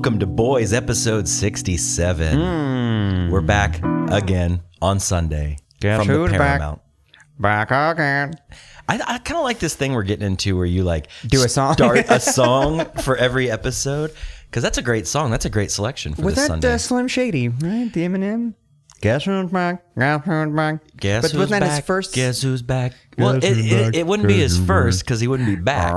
Welcome to Boys, episode 67. We're back again on Sunday. Guess from the who's Paramount. Back again. I kind of like this thing we're getting into where you like Do a song? start a song for every episode, because that's a great song. That's a great selection for Was this that Sunday. Slim Shady, right? The Eminem? Guess who's back? Guess who's back? Guess but who's wasn't that back? his first? Guess who's back? Well, Guess who's back? it wouldn't be his first because he wouldn't be back.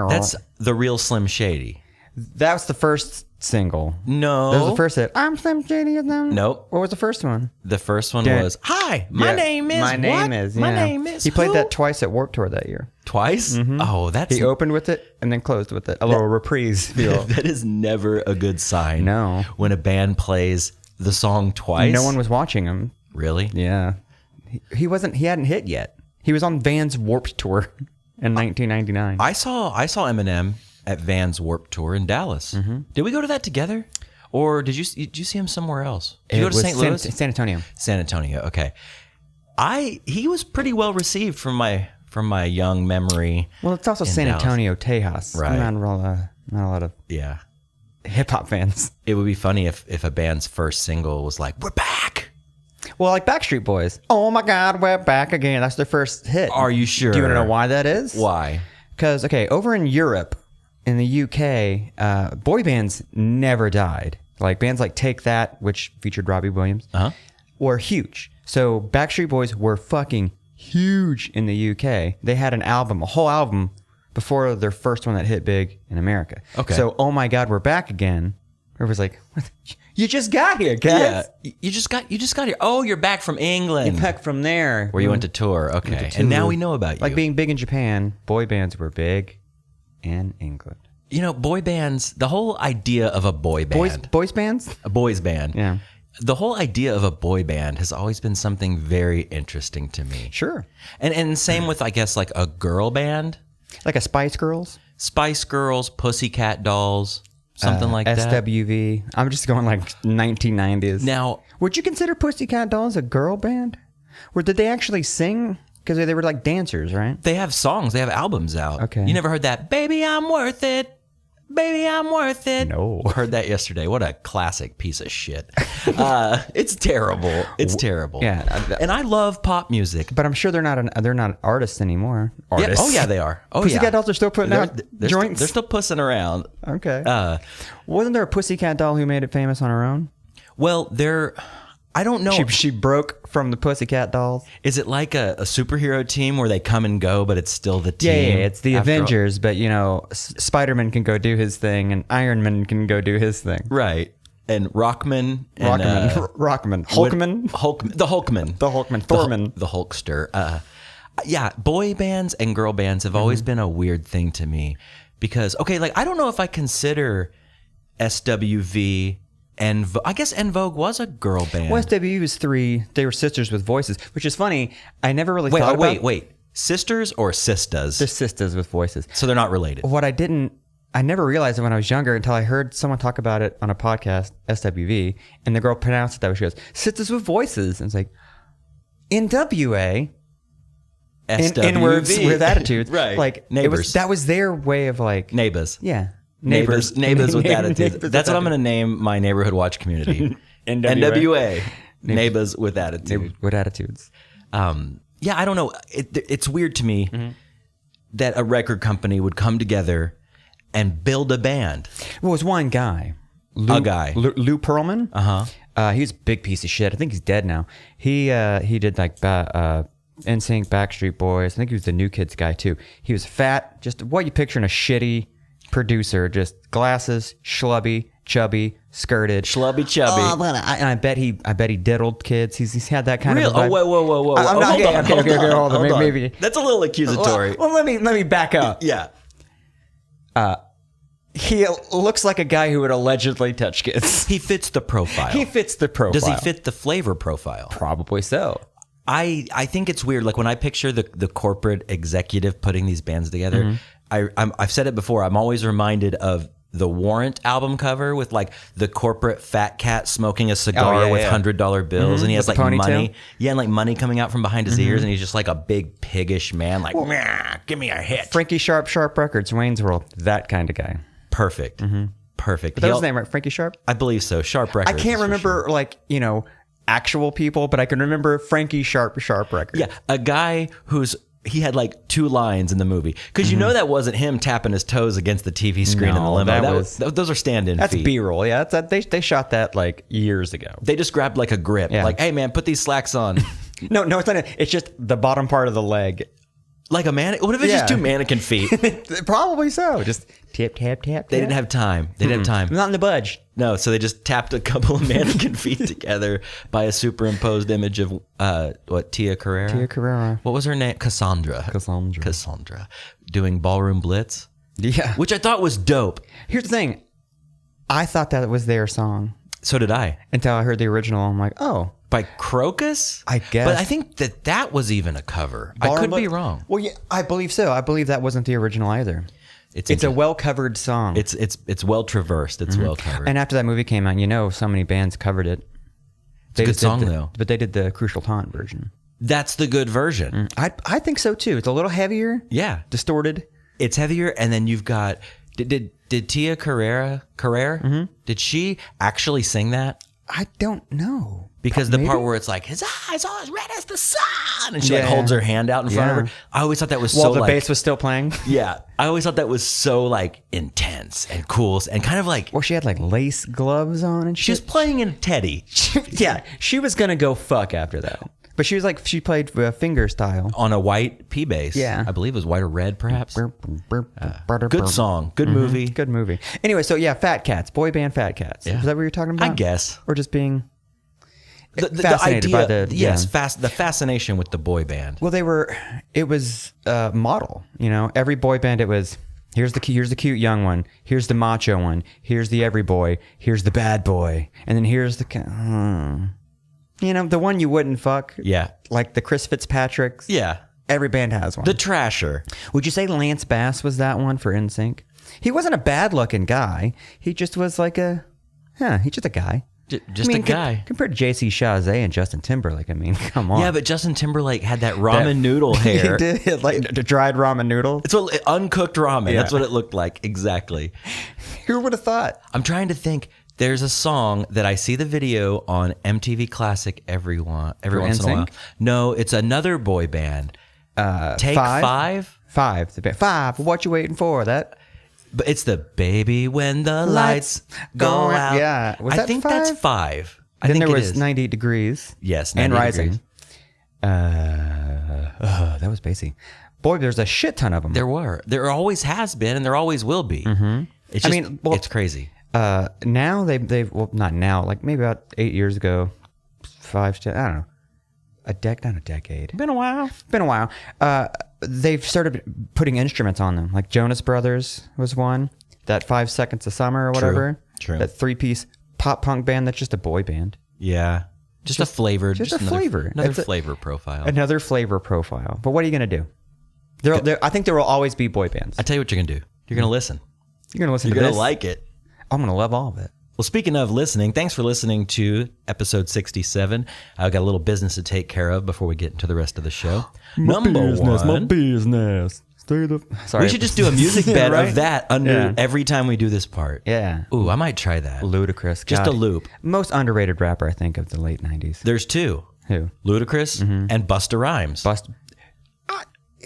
That's the real Slim Shady. That was the first single. No. That was the first hit. I'm Slim Shady. Nope. What was the first one? The first one Yeah. was, "Hi, my name is My name what? is. My yeah. name is." He played who? that twice at Warped Tour that year. Twice. Oh, that's He opened with it and then closed with it. A little reprise feel. that is never a good sign. No. When a band plays the song twice. No one was watching him. Really? Yeah. He hadn't hit yet. He was on Van's Warped Tour in 1999. I saw Eminem at Van's Warped Tour in Dallas. Did we go to that together, or did you see him somewhere else? Did you go to St. Louis? San Antonio. San Antonio. Okay. He was pretty well received from my young memory. Well, it's also in San Dallas. Antonio, Tejas. Right. Not a lot of Yeah. hip hop fans. It would be funny if a band's first single was like, "We're back." Well, like Backstreet Boys. Oh my God, we're back again. That's their first hit. Are you sure? Do you want to know why that is? Why? Because, okay, over in Europe, in the UK, boy bands never died. Like bands like Take That, which featured Robbie Williams, were huge. So Backstreet Boys were fucking huge in the UK. They had a whole album, before their first one that hit big in America. Okay. So, oh my God, we're back again. Everyone's like, what? You just got here, guys. Yeah, you just got here. Oh, you're back from England. You're back from there. Where you went to tour. Okay. And now we know about you. Like being big in Japan, boy bands were big in England. You know, boy bands, the whole idea of a boy band. Boys bands? A boys band. Yeah. The whole idea of a boy band has always been something very interesting to me. Sure. And same with, I guess, like a girl band. Like a Spice Girls? Spice Girls, Pussycat Dolls, something like that. SWV. I'm just going like 1990s. Now, Would you consider Pussycat Dolls a girl band? Or did they actually sing? Because they were like dancers, right? they have songs. They have albums out. Okay. You never heard that? Baby, I'm worth it. Baby, I'm worth it. No. Heard that yesterday. What a classic piece of shit. It's terrible. It's terrible. Yeah. And I love pop music. But I'm sure they're not artists anymore. Yeah. Artists. Oh, yeah, they are. Oh, Pussycat yeah. Dolls are still putting out They're joints? They're still pussing around. Okay. Wasn't there a Pussycat Doll who made it famous on her own? Well, I don't know. She broke from the Pussycat Dolls. Is it like a superhero team where they come and go, but it's still the team? Yeah, it's the after all? Avengers, but you know, Spider-Man can go do his thing, and Iron Man can go do his thing. Right. And Rockman. Rockman. Hulkman. The Hulkman. Thorman. The Hulkster. Yeah, boy bands and girl bands have always been a weird thing to me because, okay, like I don't know if I consider SWV and I guess En Vogue was a girl band. Well, SWV was 3. They were sisters with voices, which is funny. I never really thought about... Wait. Sisters or sistas? They're sisters with voices. So they're not related. I never realized it when I was younger until I heard someone talk about it on a podcast, SWV, and the girl pronounced it that way. She goes, sisters with voices. And it's like, NWA... SWV. In words with attitudes. Right. Like, Neighbors. that was their way of like... Neighbors. Yeah. Neighbors with attitudes. Neighbors That's with what I'm going to name my neighborhood watch community. NWA. Neighbors with attitude. With attitudes. Yeah, I don't know. It's weird to me that a record company would come together and build a band. Well, it was one guy. Lou Perlman. He was a big piece of shit. I think he's dead now. He did like NSYNC, Backstreet Boys. I think he was the New Kids guy too. He was fat, just what you picture in a shitty producer, just glasses, schlubby, chubby, skirted. Schlubby chubby. And I bet he diddled kids. He's had that kind Real? of a vibe. Whoa. I'm not okay, hold on. Maybe. That's a little accusatory. Well, let me back up. Yeah. He looks like a guy who would allegedly touch kids. He fits the profile. Does he fit the flavor profile? Probably so. I think it's weird. Like when I picture the corporate executive putting these bands together, I've said it before. I'm always reminded of the Warrant album cover with like the corporate fat cat smoking a cigar with $100 bills, and he has With like the ponytail? money, and like money coming out from behind his ears, and he's just like a big piggish man, like, "Nah, give me a hit." Frankie Sharp Records, Wayne's World, that kind of guy. Perfect. Perfect. But that was his name, right? Frankie Sharp? I believe so. Sharp Records. I can't remember, like, you know, actual people, but I can remember Frankie Sharp Records. Yeah, a guy he had like 2 lines in the movie. Because you know that wasn't him tapping his toes against the TV screen in the limo. Those are stand-in feet. That's B-roll. Yeah, they shot that like years ago. They just grabbed like a grip. Yeah. Like, hey, man, put these slacks on. No, it's not. It's just the bottom part of the leg. Like a mannequin? What if it's just 2 mannequin feet? Probably so. Just tap, tap, tap. They didn't have time. Not in the budge. No, so they just tapped a couple of mannequin feet together by a superimposed image of Tia Carrera? Tia Carrera. What was her name? Cassandra. Doing Ballroom Blitz. Yeah. Which I thought was dope. Here's the thing. I thought that was their song. So did I. Until I heard the original. I'm like, oh. By Crocus? I guess. But I think that was even a cover. I could be wrong. Well, yeah, I believe so. I believe that wasn't the original either. It's a well-covered song. It's well traversed. It's well covered. And after that movie came out, you know, so many bands covered it. It's a good song, though. But they did the Crucial Taunt version. That's the good version. I think so, too. It's a little heavier. Yeah. Distorted. It's heavier, and then you've got... Did Tia Carrera, did she actually sing that? I don't know. Because the part where it's like, his eyes are as red as the sun, and she like holds her hand out in front of her. I always thought that was While the bass was still playing? Yeah. I always thought that was so like intense and cool and kind of like... Well, she had like lace gloves on and shit. She was playing in Teddy. Yeah. She was going to go fuck after that. But she was like, she played finger style. On a white P bass. Yeah. I believe it was white or red, perhaps. Good song. Good movie. Good movie. Anyway, so yeah, Fat Cats. Boy band Fat Cats. Yeah. Is that what you're talking about? I guess. Or just being idea, fascinated by the... Yes, the fascination with the boy band. Well, it was a model. You know, every boy band, it was... Here's the cute young one. Here's the macho one. Here's the every boy. Here's the bad boy. And then here's the... You know, the one you wouldn't fuck. Yeah. Like the Chris Fitzpatricks. Yeah. Every band has one. The Trasher. Would you say Lance Bass was that one for NSYNC? He wasn't a bad-looking guy. He just was like he's just a guy. Just a guy. Compared to J.C. Chazé and Justin Timberlake, I mean, come on. Yeah, but Justin Timberlake had that ramen noodle hair. He did, like the dried ramen noodle. It's uncooked ramen. Yeah. That's what it looked like. Exactly. Who would have thought? I'm trying to think. There's a song that I see the video on MTV Classic every once in a while. No, it's another boy band. Take Five? Five. What you waiting for? That... But it's the baby when the lights go out. Yeah. I think that's 5. Then there was 98 Degrees. Yes, 98 and Rising. That was bassy. Boy, there's a shit ton of them. There always has been, and there always will be. Mm-hmm. It's just, it's crazy. Now they've well, not now, like maybe about 8 years ago, 5 to, I don't know, not a decade. Been a while. They've started putting instruments on them. Like Jonas Brothers was one. That 5 Seconds of Summer or whatever. True. That 3-piece pop punk band that's just a boy band. Yeah. Just a flavor. Just a flavor. Another flavor profile. Another flavor profile. But what are you going to do? I think there will always be boy bands. I tell you what you're going to do. You're going to listen. You're going to listen to this. You're going to like it. I'm going to love all of it. Well, speaking of listening, thanks for listening to episode 67. I've got a little business to take care of before we get into the rest of the show. My business. Sorry. We should just do a music bed of that every time we do this part. Yeah. Ooh, I might try that. Ludacris. Just a loop. Most underrated rapper, I think, of the late 90s. There's 2. Who? Ludacris and Busta Rhymes.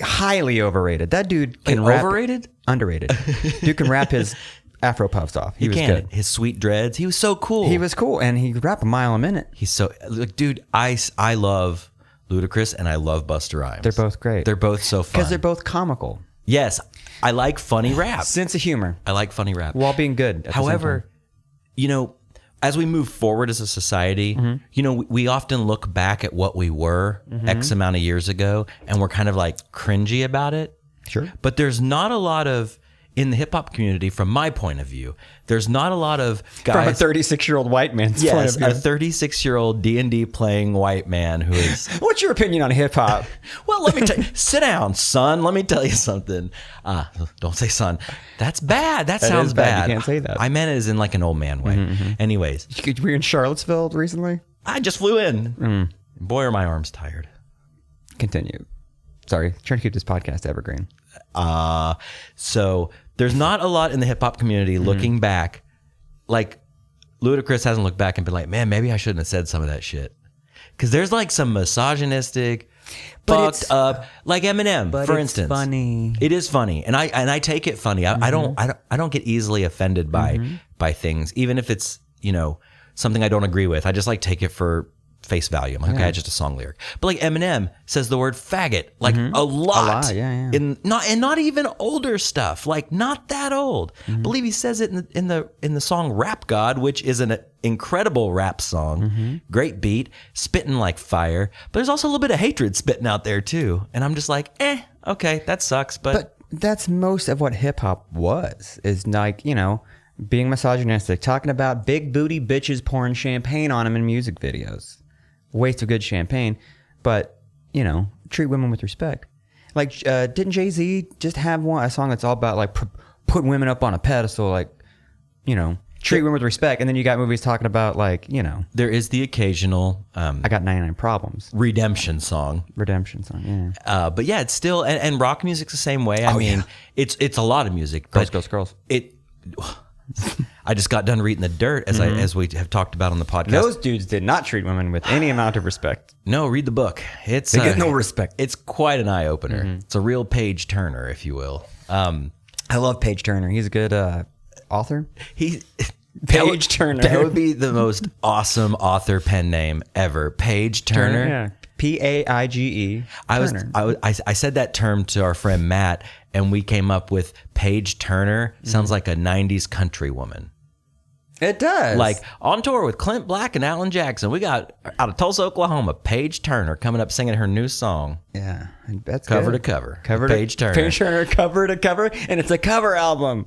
Highly overrated. That dude can rap. Overrated? Underrated. Dude can rap his afro puffs off. He was good. His sweet dreads. He was so cool. He was cool, and he could rap a mile a minute. He's so... Look, dude, I love Ludacris, and I love Busta Rhymes. They're both great. They're both so fun. Because they're both comical. Yes. I like funny rap. Sense of humor. I like funny rap. While being good. However, you know, as we move forward as a society, you know, we often look back at what we were X amount of years ago, and we're kind of like cringy about it. Sure. But there's not a lot of... In the hip-hop community, from my point of view, there's not a lot of guys... From a 36-year-old white man's point of view. Yes, a 36-year-old D&D playing white man who is... What's your opinion on hip-hop? Well, let me tell you... Sit down, son. Let me tell you something. Don't say son. That's bad. That sounds bad. You can't say that. I meant it as in like an old man way. Anyways. Were you in Charlottesville recently? I just flew in. Boy, are my arms tired. Continue. Sorry. Trying to keep this podcast evergreen. So... There's not a lot in the hip hop community looking back. Like Ludacris hasn't looked back and been like, man, maybe I shouldn't have said some of that shit. Because there's like some misogynistic, fucked up, like Eminem, for instance. Funny. It is funny, and I take it funny. I don't get easily offended by things, even if it's something I don't agree with. I just like take it for face value. I'm like, okay, just a song lyric. But like Eminem says the word faggot like a lot. Yeah. Not even older stuff, like not that old. I believe he says it in the song Rap God, which is an incredible rap song. Great beat, spitting like fire. But there's also a little bit of hatred spitting out there too. And I'm just like, okay, that sucks. But that's most of what hip hop was, is like, being misogynistic, talking about big booty bitches pouring champagne on them in music videos. Waste of good champagne, but treat women with respect. Like, didn't Jay-Z just have a song that's all about like put women up on a pedestal, like treat women with respect? And then you got movies talking about like there is the occasional I got 99 problems redemption song. Yeah. But yeah, it's still and rock music's the same way. I mean, it's a lot of music. Girls. I just got done reading the dirt, as we have talked about on the podcast. Those dudes did not treat women with any amount of respect. No, read the book. They get no respect. It's quite an eye opener. It's a real page turner, if you will. I love Page Turner. He's a good author. Page Turner. That would be the most awesome author pen name ever. Page Turner. Yeah. Paige. I said that term to our friend Matt, and we came up with Paige Turner. Sounds like a 90s country woman. It does. Like on tour with Clint Black and Alan Jackson. We got out of Tulsa, Oklahoma, Paige Turner coming up singing her new song. Yeah, that's cover good. to cover. Paige Turner. Paige Turner, cover to cover, and it's a cover album.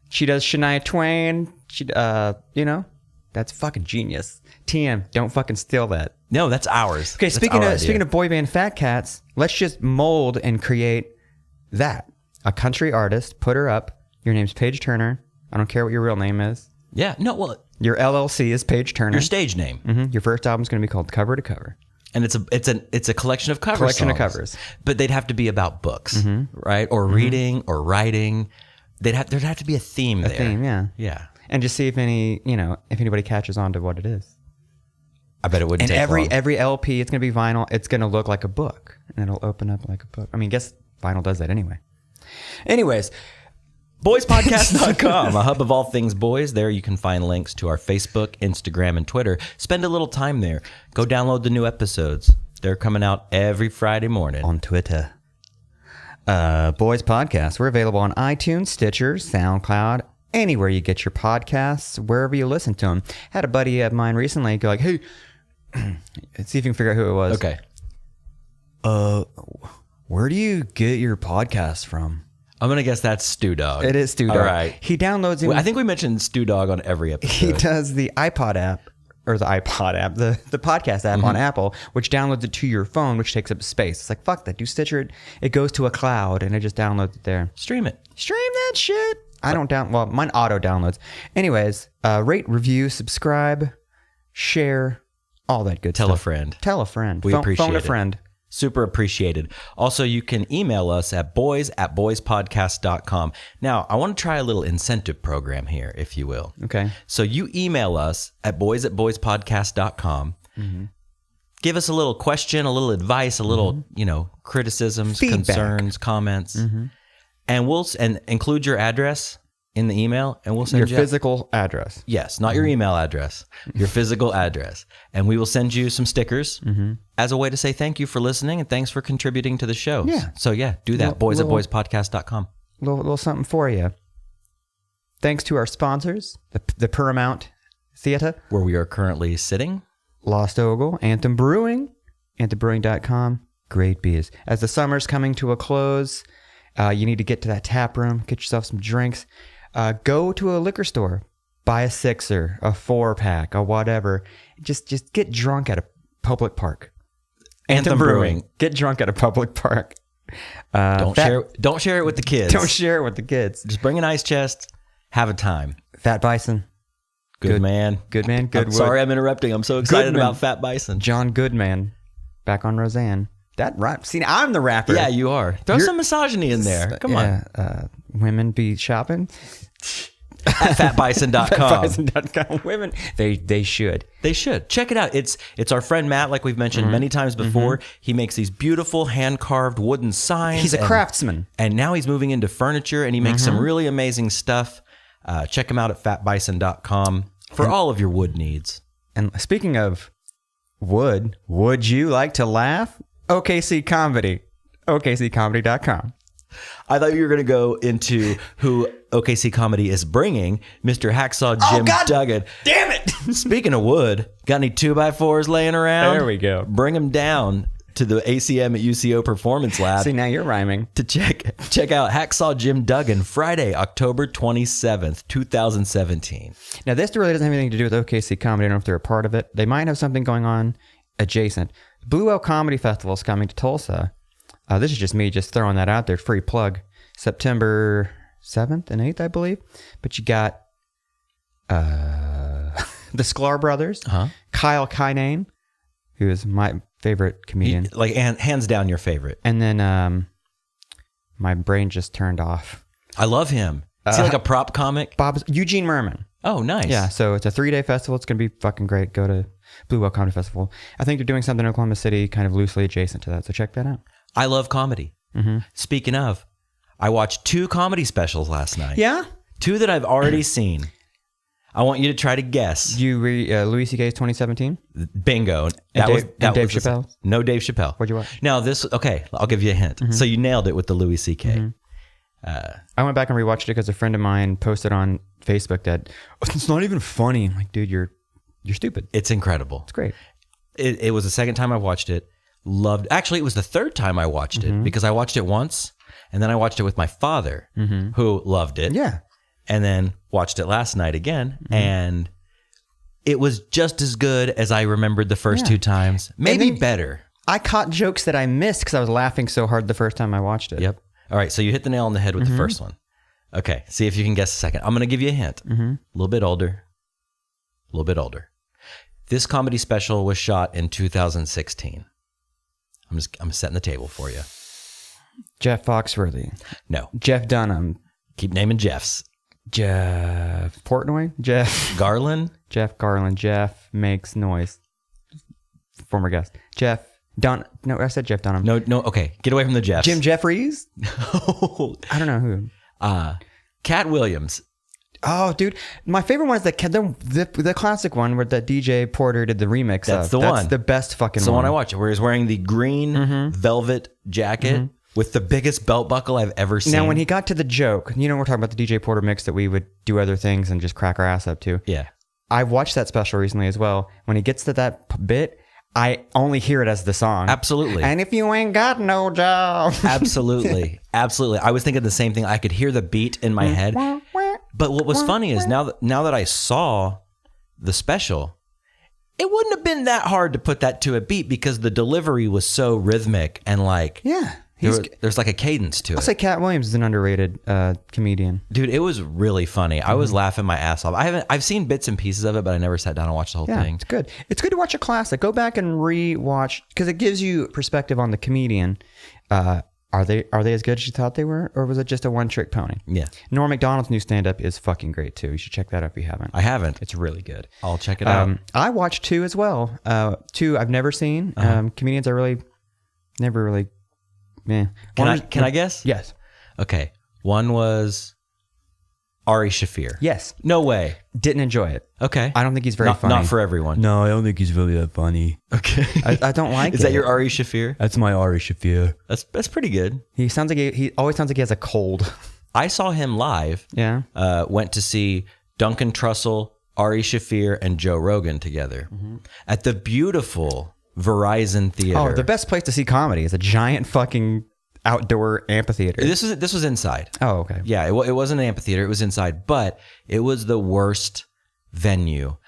She does Shania Twain. She, that's fucking genius. TM, don't fucking steal that. No, that's ours. Okay, speaking of boy band Fat Cats, let's just mold and create that. A country artist, put her up. Your name's Paige Turner. I don't care what your real name is. Yeah, no, well, your LLC is Paige Turner. Your stage name. Your first album's going to be called Cover to Cover. And it's a collection of covers. Of covers. But they'd have to be about books, right? Or reading or writing. There'd have to be a theme there. A theme, yeah. Yeah. And just see if anybody catches on to what it is. I bet it wouldn't take long. Every LP, it's going to be vinyl. It's going to look like a book. And it'll open up like a book. I mean, I guess vinyl does that anyway. Anyways. boyspodcast.com, a hub of all things boys. There you can find links to our Facebook, Instagram, and Twitter. Spend a little time there. Go download the new episodes. They're coming out every Friday morning. On Twitter. Boys Podcast. We're available on iTunes, Stitcher, SoundCloud, anywhere you get your podcasts, wherever you listen to them. Had a buddy of mine recently go like, hey, let's see if you can figure out who it was. Okay. Where do you get your podcast from? I'm going to guess that's Stew Dog. It is Stew Dog. All right. He downloads it. I think we mentioned Stew Dog on every episode. He does the iPod app, or the podcast app on Apple, which downloads it to your phone, which takes up space. It's like, fuck that. Do Stitcher. It goes to a cloud, and it just downloads it there. Stream it. Stream that shit. Mine auto downloads. Anyways, rate, review, subscribe, share, all that good stuff. Tell a friend. Tell a friend. We appreciate it. Phone a friend. Super appreciated. Also, you can email us at boys@boyspodcast.com. Now, I want to try a little incentive program here, if you will. Okay. So you email us at boys@boyspodcast.com. Give us a little question, a little advice, a little, criticisms, feedback, concerns, comments. And we'll include your address in the email, and we'll send your physical address. Yes, not your email address, your physical address. And we will send you some stickers as a way to say thank you for listening and thanks for contributing to the show. Yeah. So do that. boys@boyspodcast.com. Little something for you. Thanks to our sponsors, the Paramount Theater, where we are currently sitting. Lost Ogle, Anthem Brewing, anthembrewing.com. Great beers. As the summer's coming to a close, you need to get to that tap room, get yourself some drinks. Go to a liquor store, buy a 6er, a 4-pack, a whatever. Just get drunk at a public park. Anthem Brewing. Get drunk at a public park. Don't share it with the kids. Don't share it with the kids. Just bring an ice chest. Have a time. Fat Bison. Good man. Good man. Good. Sorry I'm interrupting. I'm so excited about Fat Bison. John Goodman. Back on Roseanne. That rhyme. See, I'm the rapper. Yeah, you are. Throw some misogyny in there. Come on. Women be shopping. At fatbison.com. Fatbison.com. Women, they should. They should. Check it out. It's our friend Matt, like we've mentioned many times before. He makes these beautiful hand-carved wooden signs. He's a craftsman. And now he's moving into furniture, and he makes some really amazing stuff. Check him out at fatbison.com for all of your wood needs. And speaking of wood, would you like to laugh? OKC Comedy. OKCcomedy.com. I thought you were going to go into who OKC Comedy is bringing, Mr. Hacksaw Jim Duggan. Damn it! Speaking of wood, got any 2x4s laying around? There we go. Bring them down to the ACM at UCO Performance Lab. See, now you're rhyming. To check out Hacksaw Jim Duggan, Friday, October 27th, 2017. Now, this really doesn't have anything to do with OKC Comedy. I don't know if they're a part of it. They might have something going on adjacent. Blue Whale Comedy Festival is coming to Tulsa. This is just me just throwing that out there. Free plug. September 7th and 8th, I believe. But you got the Sklar brothers. Kyle Kinane, who is my favorite comedian. Hands down your favorite. And then my brain just turned off. I love him. Is he like a prop comic? Eugene Merman. Oh, nice. Yeah, so it's a 3-day festival. It's going to be fucking great. Go to Blue Whale Comedy Festival. I think they're doing something in Oklahoma City kind of loosely adjacent to that, so check that out. I love comedy. Speaking of, I watched 2 comedy specials last night. Yeah? 2 that I've already seen. I want you to try to guess. You Louis C.K.'s 2017? Bingo. Dave Chappelle? No Dave Chappelle. What'd you watch? Now okay, I'll give you a hint. So you nailed it with the Louis C.K. I went back and rewatched it because a friend of mine posted on Facebook that it's not even funny. I'm like, dude, you're stupid. It's incredible. It's great. It was the second time I watched it. Actually, it was the third time I watched it because I watched it once and then I watched it with my father who loved it. Yeah. And then watched it last night again and it was just as good as I remembered the first 2 times. Maybe better. I caught jokes that I missed because I was laughing so hard the first time I watched it. Yep. All right. So you hit the nail on the head with the first one. Okay. See if you can guess the second. I'm going to give you a hint. A little bit older. A little bit older. This comedy special was shot in 2016. I'm setting the table for you. Jeff Foxworthy. No. Jeff Dunham. Keep naming Jeffs. Jeff Portnoy. Jeff Garland. Jeff Garland. Jeff makes noise. Former guest. Jeff No, I said Jeff Dunham. No. Okay, get away from the Jeffs. Jim Jeffries. No. I don't know who. Cat Williams. Oh, dude, my favorite one is the classic one where the DJ Porter did the remix. That's the one. That's the best fucking one. The one one I watched, where he's wearing the green velvet jacket with the biggest belt buckle I've ever seen. Now, when he got to the joke, we're talking about the DJ Porter mix that we would do other things and just crack our ass up to. Yeah. I watched that special recently as well. When he gets to that bit, I only hear it as the song. Absolutely. And if you ain't got no job. Absolutely. Absolutely. I was thinking the same thing. I could hear the beat in my head. But what was funny is now that I saw the special, it wouldn't have been that hard to put that to a beat because the delivery was so rhythmic and there's like a cadence to it. I'll say Cat Williams is an underrated comedian. Dude, it was really funny. I was laughing my ass off. I've seen bits and pieces of it, but I never sat down and watched the whole thing. It's good. It's good to watch a classic. Go back and re-watch because it gives you perspective on the comedian. Are they as good as you thought they were, or was it just a one-trick pony? Yeah. Norm Macdonald's new stand-up is fucking great too. You should check that out if you haven't. I haven't. It's really good. I'll check it out. I watched 2 as well. 2 I've never seen. Comedians I really never really. Man, can I guess? Yes. Okay. One was Ari Shaffir. Yes. No way. Didn't enjoy it. Okay. I don't think he's very funny. Not for everyone. No, I don't think he's really that funny. Okay. I don't like it. Is that your Ari Shaffir? That's my Ari Shaffir. That's pretty good. He sounds like he always sounds like he has a cold. I saw him live. Yeah. Went to see Duncan Trussell, Ari Shaffir, and Joe Rogan together at the beautiful Verizon Theater. Oh, the best place to see comedy is a giant fucking outdoor amphitheater. This was inside. Oh, okay. Yeah, it wasn't an amphitheater. It was inside, but it was the worst venue.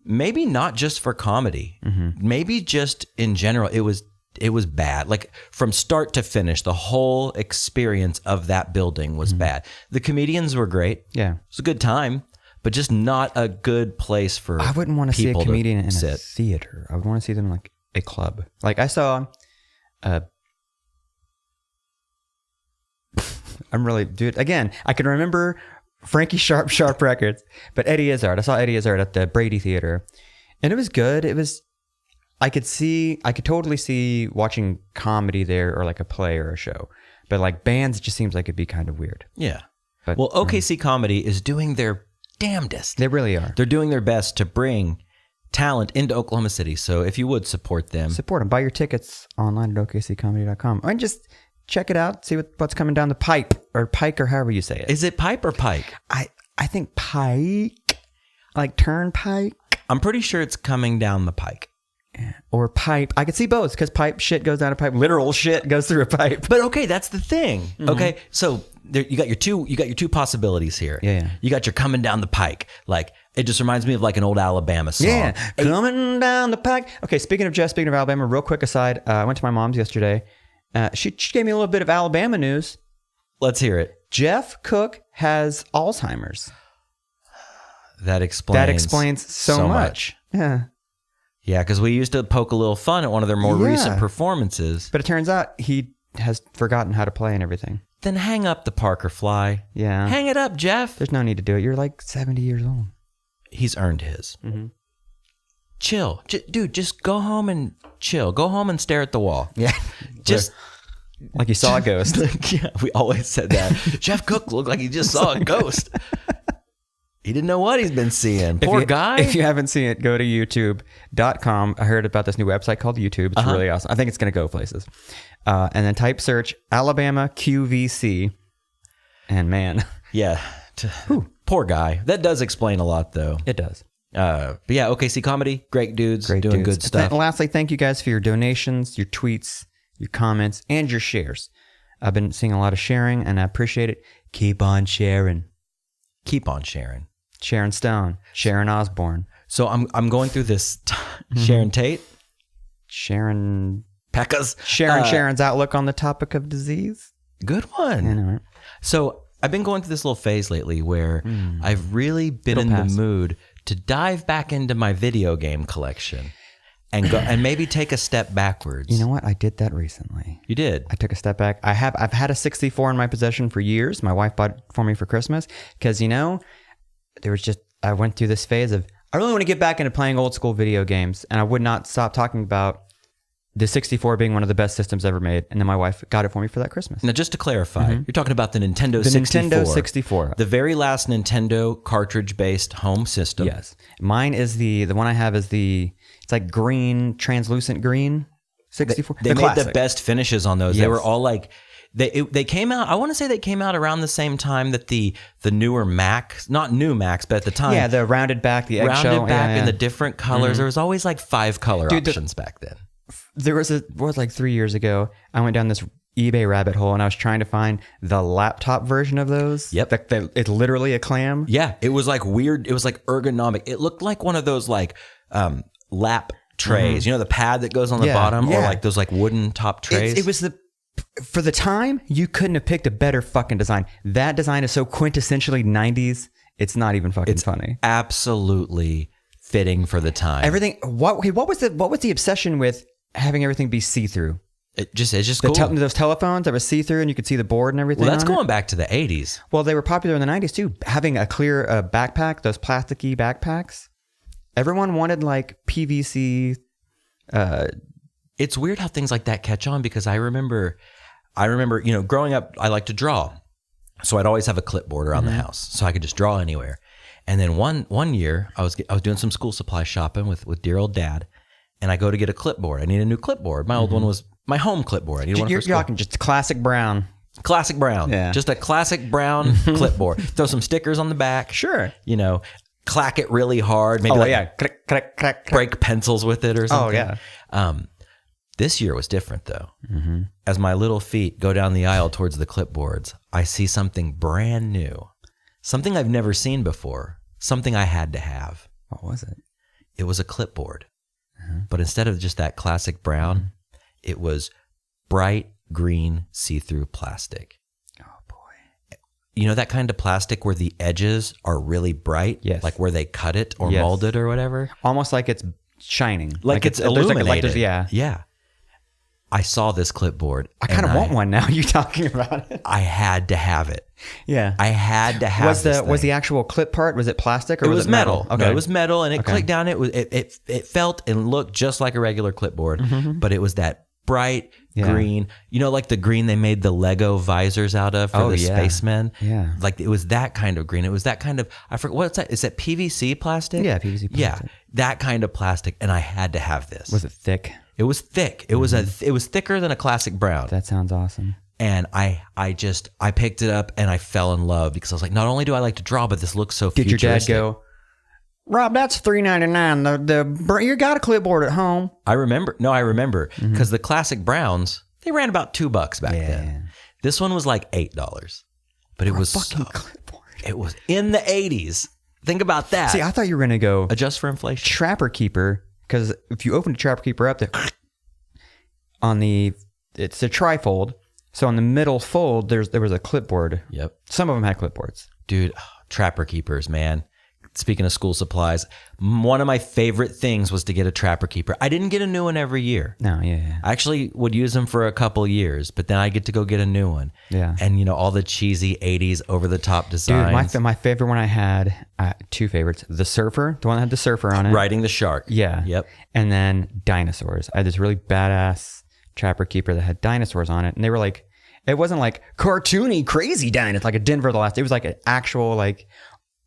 Maybe not just for comedy. Maybe just in general. It was bad. Like from start to finish, the whole experience of that building was bad. The comedians were great. Yeah. It was a good time, but just not a good place for I wouldn't want to see a people comedian in sit. a theater. I would want to see them in like a club. Like I saw I'm really, dude. Again, I can remember Frankie Sharp Records, but Eddie Izzard. I saw Eddie Izzard at the Brady Theater, and it was good. I could totally see watching comedy there or like a play or a show, but like bands, it just seems like it'd be kind of weird. Yeah. But, well, OKC Comedy is doing their damnedest. They really are. They're doing their best to bring talent into Oklahoma City. So if you would support them. Support them. Buy your tickets online at okccomedy.com. And just check it out. See what's coming down the pipe or pike or however you say it. Is it pipe or pike? I think pike. Like turnpike. I'm pretty sure it's coming down the pike. Or pipe. I could see both because pipe shit goes down a pipe. Literal shit goes through a pipe. But okay, that's the thing. Mm-hmm. Okay, so there, you got your two possibilities here. Yeah. You got your coming down the pike. Like it just reminds me of like an old Alabama song. Yeah, coming down the pike. Okay, speaking of Alabama, real quick aside. I went to my mom's yesterday. She gave me a little bit of Alabama news. Let's hear it. Jeff Cook has Alzheimer's. That explains so much. Yeah. Yeah, because we used to poke a little fun at one of their more recent performances. But it turns out he has forgotten how to play and everything. Then hang up the Parker Fly. Yeah. Hang it up, Jeff. There's no need to do it. You're like 70 years old. He's earned his. Mm-hmm. Chill. Dude, just go home and chill. Go home and stare at the wall. Yeah. Just... like you saw a ghost. Yeah, we always said that. Jeff Cook looked like he just saw a ghost. He didn't know what he's been seeing. Poor guy. If you haven't seen it, go to youtube.com. I heard about this new website called YouTube. It's really awesome. I think it's going to go places. And then type search Alabama QVC. And man. Yeah. Poor guy. That does explain a lot, though. It does. But yeah, OKC Comedy. Great dudes. Doing good stuff. And lastly, thank you guys for your donations, your tweets, your comments, and your shares. I've been seeing a lot of sharing, and I appreciate it. Keep on sharing. Keep on sharing. Sharon Stone, Sharon Osbourne. So I'm going through this. Sharon Tate, Sharon Pekka's, Sharon's outlook on the topic of disease. Good one. I know, right? So I've been going through this little phase lately where I've really been the mood to dive back into my video game collection and go and maybe take a step backwards. You know what? I did that recently. You did. I took a step back. I've had a 64 in my possession for years. My wife bought it for me for Christmas because I went through this phase of I really want to get back into playing old school video games, and I would not stop talking about the 64 being one of the best systems ever made. And then my wife got it for me for that Christmas. Now, just to clarify, you're talking about the Nintendo 64. The Nintendo 64. The very last Nintendo cartridge-based home system. Yes. Mine is the one I have is it's like green, translucent green 64. They made the best finishes on those. Yes. They were all like, they came out, I want to say they came out around the same time that the newer Macs, not new Macs, but at the time. Yeah, the rounded back, the eggshell. Rounded back in the different colors. There was always like 5 color options back then. There was like 3 years ago, I went down this eBay rabbit hole and I was trying to find the laptop version of those. Yep. It's literally a clam. Yeah. It was like weird. It was like ergonomic. It looked like one of those like lap trays, you know, the pad that goes on the bottom or like those like wooden top trays. It was for the time, you couldn't have picked a better fucking design. That design is so quintessentially 90s. It's not even fucking funny. Absolutely fitting for the time. Everything. What was the obsession with having everything be see-through? It's just cool. Those telephones that were see-through and you could see the board and everything. Well, that's going back to the 80s. Well, they were popular in the 90s too. Having a clear backpack, those plasticky backpacks. Everyone wanted like PVC. It's weird how things like that catch on because I remember, you know, growing up, I like to draw. So I'd always have a clipboard around the house so I could just draw anywhere. And then one year I was doing some school supply shopping with dear old dad, and I go to get a clipboard. I need a new clipboard. My old one was my home clipboard. I need one for school. You're talking just classic brown. Classic brown. Yeah. Just a classic brown clipboard. Throw some stickers on the back. Sure. You know, clack it really hard. Maybe Click, click, click, break pencils with it or something. Oh, yeah. This year was different though. As my little feet go down the aisle towards the clipboards, I see something brand new. Something I've never seen before. Something I had to have. What was it? It was a clipboard. But instead of just that classic brown, it was bright green see-through plastic. Oh, boy. You know that kind of plastic where the edges are really bright? Yes. Like where they cut it or mold it or whatever? Almost like it's shining. Like it's illuminated. Yeah. Yeah. I saw this clipboard. I kind of want one now. You're talking about it. I had to have it. Yeah. I had to have this thing. Was the actual clip part, was it plastic or was it metal? Okay. No, it was metal, and it clicked down. It felt and looked just like a regular clipboard, but it was that bright green. You know, like the green they made the Lego visors out of for the spacemen? Yeah. Like it was that kind of green. It was that kind of, I forget, what's that? Is that PVC plastic? Yeah, PVC plastic. Yeah, that kind of plastic, and I had to have this. Was it thick? It was thick. It was it was thicker than a classic brown. That sounds awesome. And I picked it up and I fell in love because I was like, not only do I like to draw, but this looks so Did futuristic. your dad go, Rob, that's $3.99. You got a clipboard at home. I remember because the classic browns, they ran about $2 back then. This one was like $8, but it was fucking clipboard. It was in the 80s. Think about that. See, I thought you were going to go adjust for inflation. Trapper Keeper, because if you open a Trapper Keeper up, it's a trifold. So on the middle fold, there was a clipboard. Yep. Some of them had clipboards. Dude, Trapper Keepers, man. Speaking of school supplies, one of my favorite things was to get a Trapper Keeper. I didn't get a new one every year. No, yeah. I actually would use them for a couple years, but then I get to go get a new one. Yeah. And, you know, all the cheesy 80s over-the-top designs. Dude, my favorite one I had, two favorites. The Surfer, the one that had the surfer on it. Riding the shark. Yeah. Yep. And then dinosaurs. I had this really badass Trapper Keeper that had dinosaurs on it. And they were like, it wasn't like cartoony, crazy dinosaurs, like a Denver the Last. It was like an actual, like,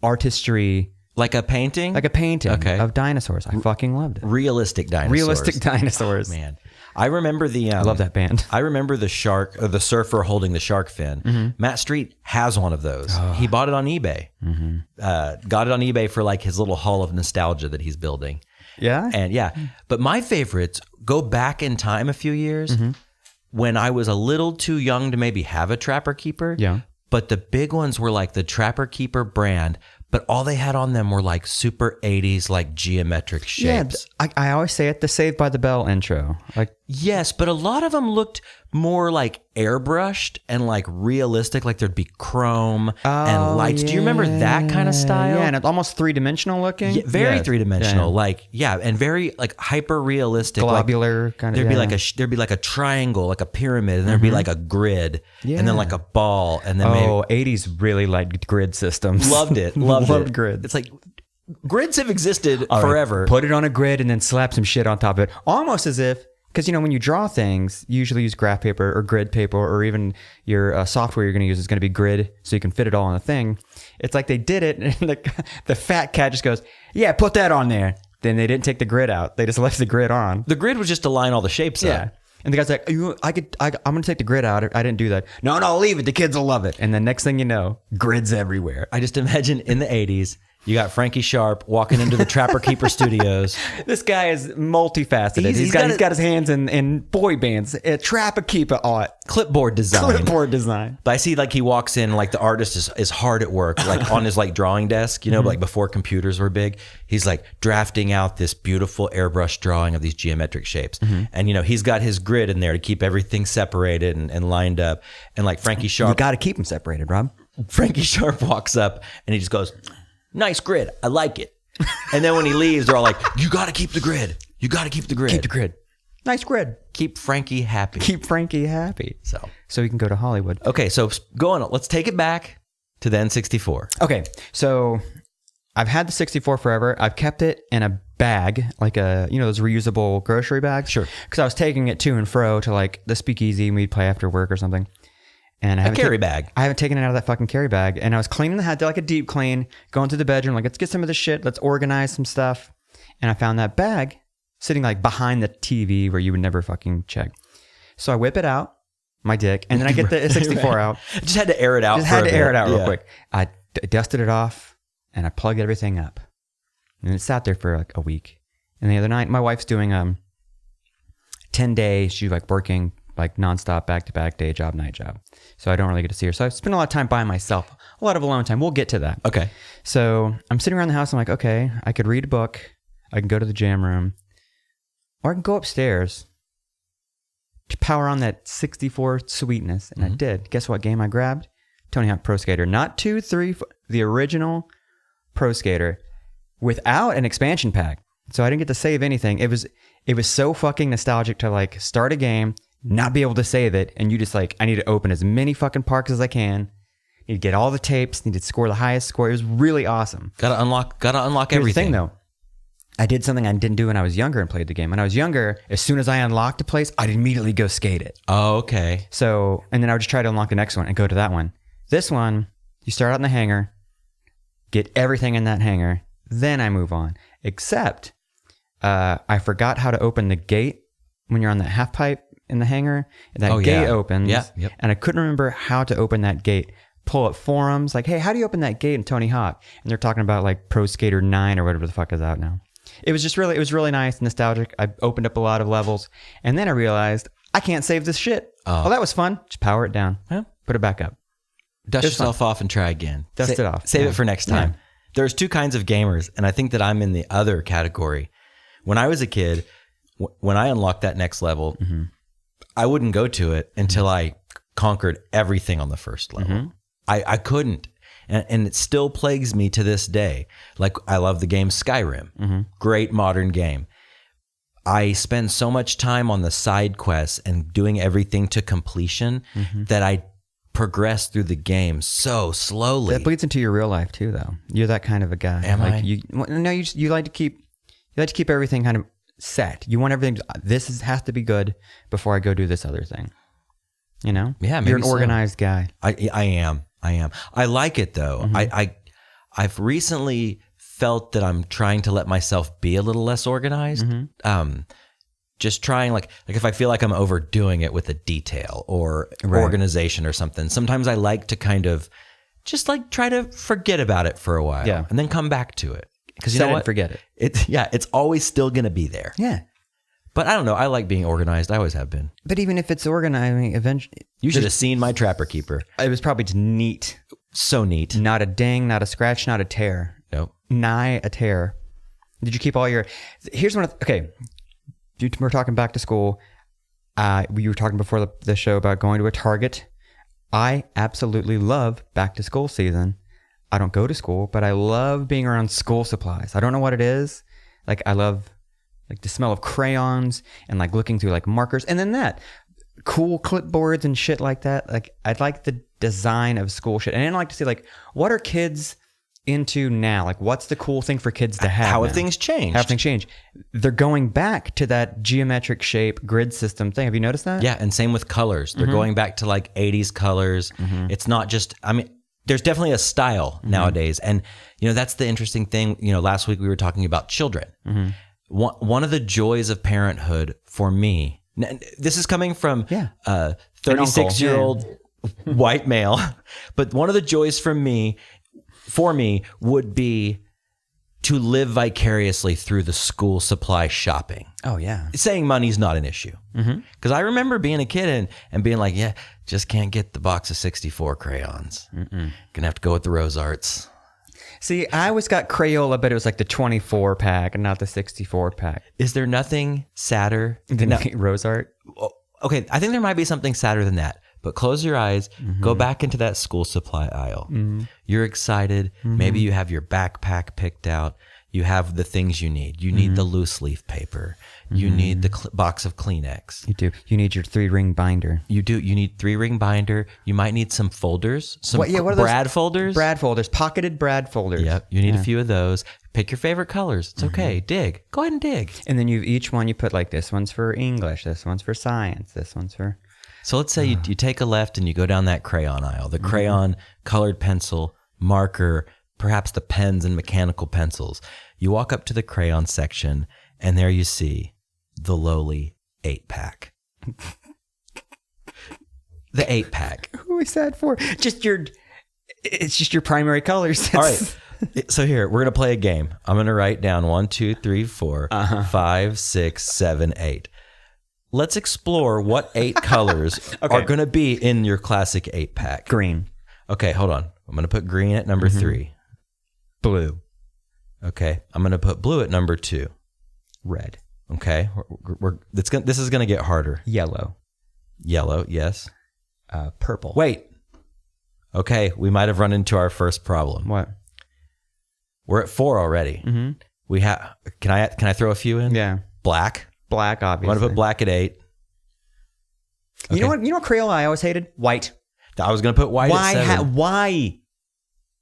artistry. Like a painting? Like a painting of dinosaurs. I fucking loved it. Realistic dinosaurs. Realistic dinosaurs. Oh, man. I remember I love that band. I remember the shark, or the surfer holding the shark fin. Mm-hmm. Matt Street has one of those. Oh. He bought it on eBay. Mm-hmm. Got it on eBay for like his little hall of nostalgia that he's building. Yeah? And but my favorites go back in time a few years when I was a little too young to maybe have a Trapper Keeper. Yeah. But the big ones were like the Trapper Keeper brand, but all they had on them were like super 80s, like geometric shapes. Yeah, I always say it, the Saved by the Bell intro. Like, yes, but a lot of them looked more like airbrushed and like realistic, like there'd be chrome and lights. Do you remember that kind of style? Yeah, and it's almost three-dimensional looking. Yeah, very three-dimensional, yeah. and very like hyper realistic, globular kind of. There'd be like a triangle, like a pyramid, and there'd be like a grid, and then like a ball, and then 80s really liked grid systems. Loved it, loved grids. It's like grids have existed forever. Right, put it on a grid and then slap some shit on top of it, almost as if. Because, you know, when you draw things, you usually use graph paper or grid paper, or even your software you're going to use is going to be grid, so you can fit it all on a thing. It's like they did it, and the fat cat just goes, yeah, put that on there. Then they didn't take the grid out. They just left the grid on. The grid was just to line all the shapes up. And the guy's like, I'm going to take the grid out. I didn't do that. No, leave it. The kids will love it. And then next thing you know, grids everywhere. I just imagine in the 80s, you got Frankie Sharp walking into the Trapper Keeper studios. This guy is multifaceted. He's got his hands in boy bands. Trapper Keeper art. Clipboard design. But I see like he walks in, like the artist is hard at work, like on his like drawing desk, you know, like before computers were big. He's like drafting out this beautiful airbrush drawing of these geometric shapes. And, you know, he's got his grid in there to keep everything separated and lined up. And like Frankie Sharp. You got to keep them separated, Rob. Frankie Sharp walks up and he just goes, nice grid. I like it. And then when he leaves, they're all like, you got to keep the grid. You got to keep the grid. Keep the grid. Nice grid. Keep Frankie happy. Keep Frankie happy. So he can go to Hollywood. Okay, so going on. Let's take it back to the N64. Okay, so I've had the 64 forever. I've kept it in a bag, like those reusable grocery bags. Sure. Because I was taking it to and fro to like the speakeasy and we'd play after work or something. And I carry bag. I haven't taken it out of that fucking carry bag. And I was cleaning the head, like a deep clean, going to the bedroom, like, let's get some of this shit. Let's organize some stuff. And I found that bag sitting like behind the TV where you would never fucking check. So I whip it out, my dick, and then I get the 64 out. Just had to air it out. Real quick. I dusted it off and I plugged everything up. And it sat there for like a week. And the other night, my wife's doing 10-day, she's like working like nonstop, back-to-back, day job, night job. So I don't really get to see her. So I spend a lot of time by myself, a lot of alone time. We'll get to that. Okay. So I'm sitting around the house. I'm like, okay, I could read a book. I can go to the jam room. Or I can go upstairs to power on that 64 sweetness. And I did. Guess what game I grabbed? Tony Hawk Pro Skater. Not 2, 3, 4, the original Pro Skater without an expansion pack. So I didn't get to save anything. It was so fucking nostalgic to like start a game, not be able to save it, and you just like, I need to open as many fucking parks as I can. Need to get all the tapes. Need to score the highest score. It was really awesome. Gotta unlock Here's everything. the thing, though. I did something I didn't do when I was younger and played the game. When I was younger, as soon as I unlocked a place, I'd immediately go skate it. Oh, okay. So, and then I would just try to unlock the next one and go to that one. This one, you start out in the hangar, get everything in that hangar, then I move on. Except, I forgot how to open the gate when you're on that half pipe in the hangar. That gate opens, and I couldn't remember how to open that gate. Pull up forums, like, hey, how do you open that gate in Tony Hawk? And they're talking about like Pro Skater 9 or whatever the fuck is out now. It was really nice, nostalgic. I opened up a lot of levels, and then I realized I can't save this shit. Oh, that was fun. Just power it down, put it back up, dust yourself off, and try again. Dust it off. Save it for next time. Yeah. There's two kinds of gamers, and I think that I'm in the other category. When I was a kid, when I unlocked that next level, I wouldn't go to it until I conquered everything on the first level. I couldn't. And it still plagues me to this day. Like, I love the game Skyrim. Great modern game. I spend so much time on the side quests and doing everything to completion that I progress through the game so slowly. That bleeds into your real life too, though. You're that kind of a guy. Am I? You like to keep everything kind of set. You want everything. Has to be good before I go do this other thing. You know? Yeah, maybe you're an organized guy. I am. I like it though. I've recently felt that I'm trying to let myself be a little less organized. Just trying, like if I feel like I'm overdoing it with a detail or organization or something, sometimes I like to kind of just like try to forget about it for a while and then come back to it. Because you know what? Forget it. It's always still going to be there. Yeah. But I don't know. I like being organized. I always have been. But even if it's organized, I mean, eventually... You should have seen my Trapper Keeper. It was probably just neat. So neat. Not a ding, not a scratch, not a tear. Nope. Nigh a tear. Did you keep all your... Here's one of... Okay. We're talking back to school. We were talking before the show about going to a Target. I absolutely love back to school season. I don't go to school, but I love being around school supplies. I don't know what it is. Like, I love... like the smell of crayons and like looking through like markers, and then that cool clipboards and shit like that. Like, I'd like the design of school shit, and I'd like to see like, what are kids into now? Like, what's the cool thing for kids to have? How have now? things changed? How have things changed? They're going back to that geometric shape grid system thing. Have you noticed that? Yeah, and same with colors. They're going back to like 80s colors. It's not just, I mean, there's definitely a style nowadays. And, you know, that's the interesting thing. You know, last week we were talking about children. One of the joys of parenthood for me, this is coming from a 36-year-old white male, but one of the joys for me would be to live vicariously through the school supply shopping. Oh, yeah. Saying money's not an issue. Because I remember being a kid and being like, yeah, just can't get the box of 64 crayons. Gonna have to go with the Rose Arts. See, I always got Crayola, but it was like the 24 pack and not the 64 pack. Is there nothing sadder than Rose Art? Okay, I think there might be something sadder than that. But close your eyes, go back into that school supply aisle. You're excited. Maybe you have your backpack picked out. You have the things you need. You need the loose leaf paper. You need the box of Kleenex. You do. You need your 3-ring binder. You do. You need 3-ring binder. You might need some folders. Some what are Brad folders. Brad folders. Pocketed Brad folders. Yep. You need a few of those. Pick your favorite colors. It's okay. Dig. Go ahead and dig. And then each one you put like, this one's for English. This one's for science. This one's for... So let's say you take a left and you go down that crayon aisle. The crayon, colored pencil, marker, perhaps the pens and mechanical pencils. You walk up to the crayon section, and there you see the lowly 8-pack. The 8-pack. Who is that for? It's just your primary colors. All right. So here, we're going to play a game. I'm going to write down 1, 2, 3, 4, 5, 6, 7, 8. Let's explore what 8 colors are going to be in your classic 8-pack. Green. Okay, hold on. I'm going to put green at number 3. Blue. Okay, I'm going to put blue at number 2. Red. Okay, this is going to get harder. Yellow. Yellow, yes. Purple. Wait. Okay, we might have run into our first problem. What? We're at 4 already. We have. Can I throw a few in? Yeah. Black. Black, obviously. I'm going to put black at 8. You know what Crayola I always hated? White. I was going to put white at 7. Why?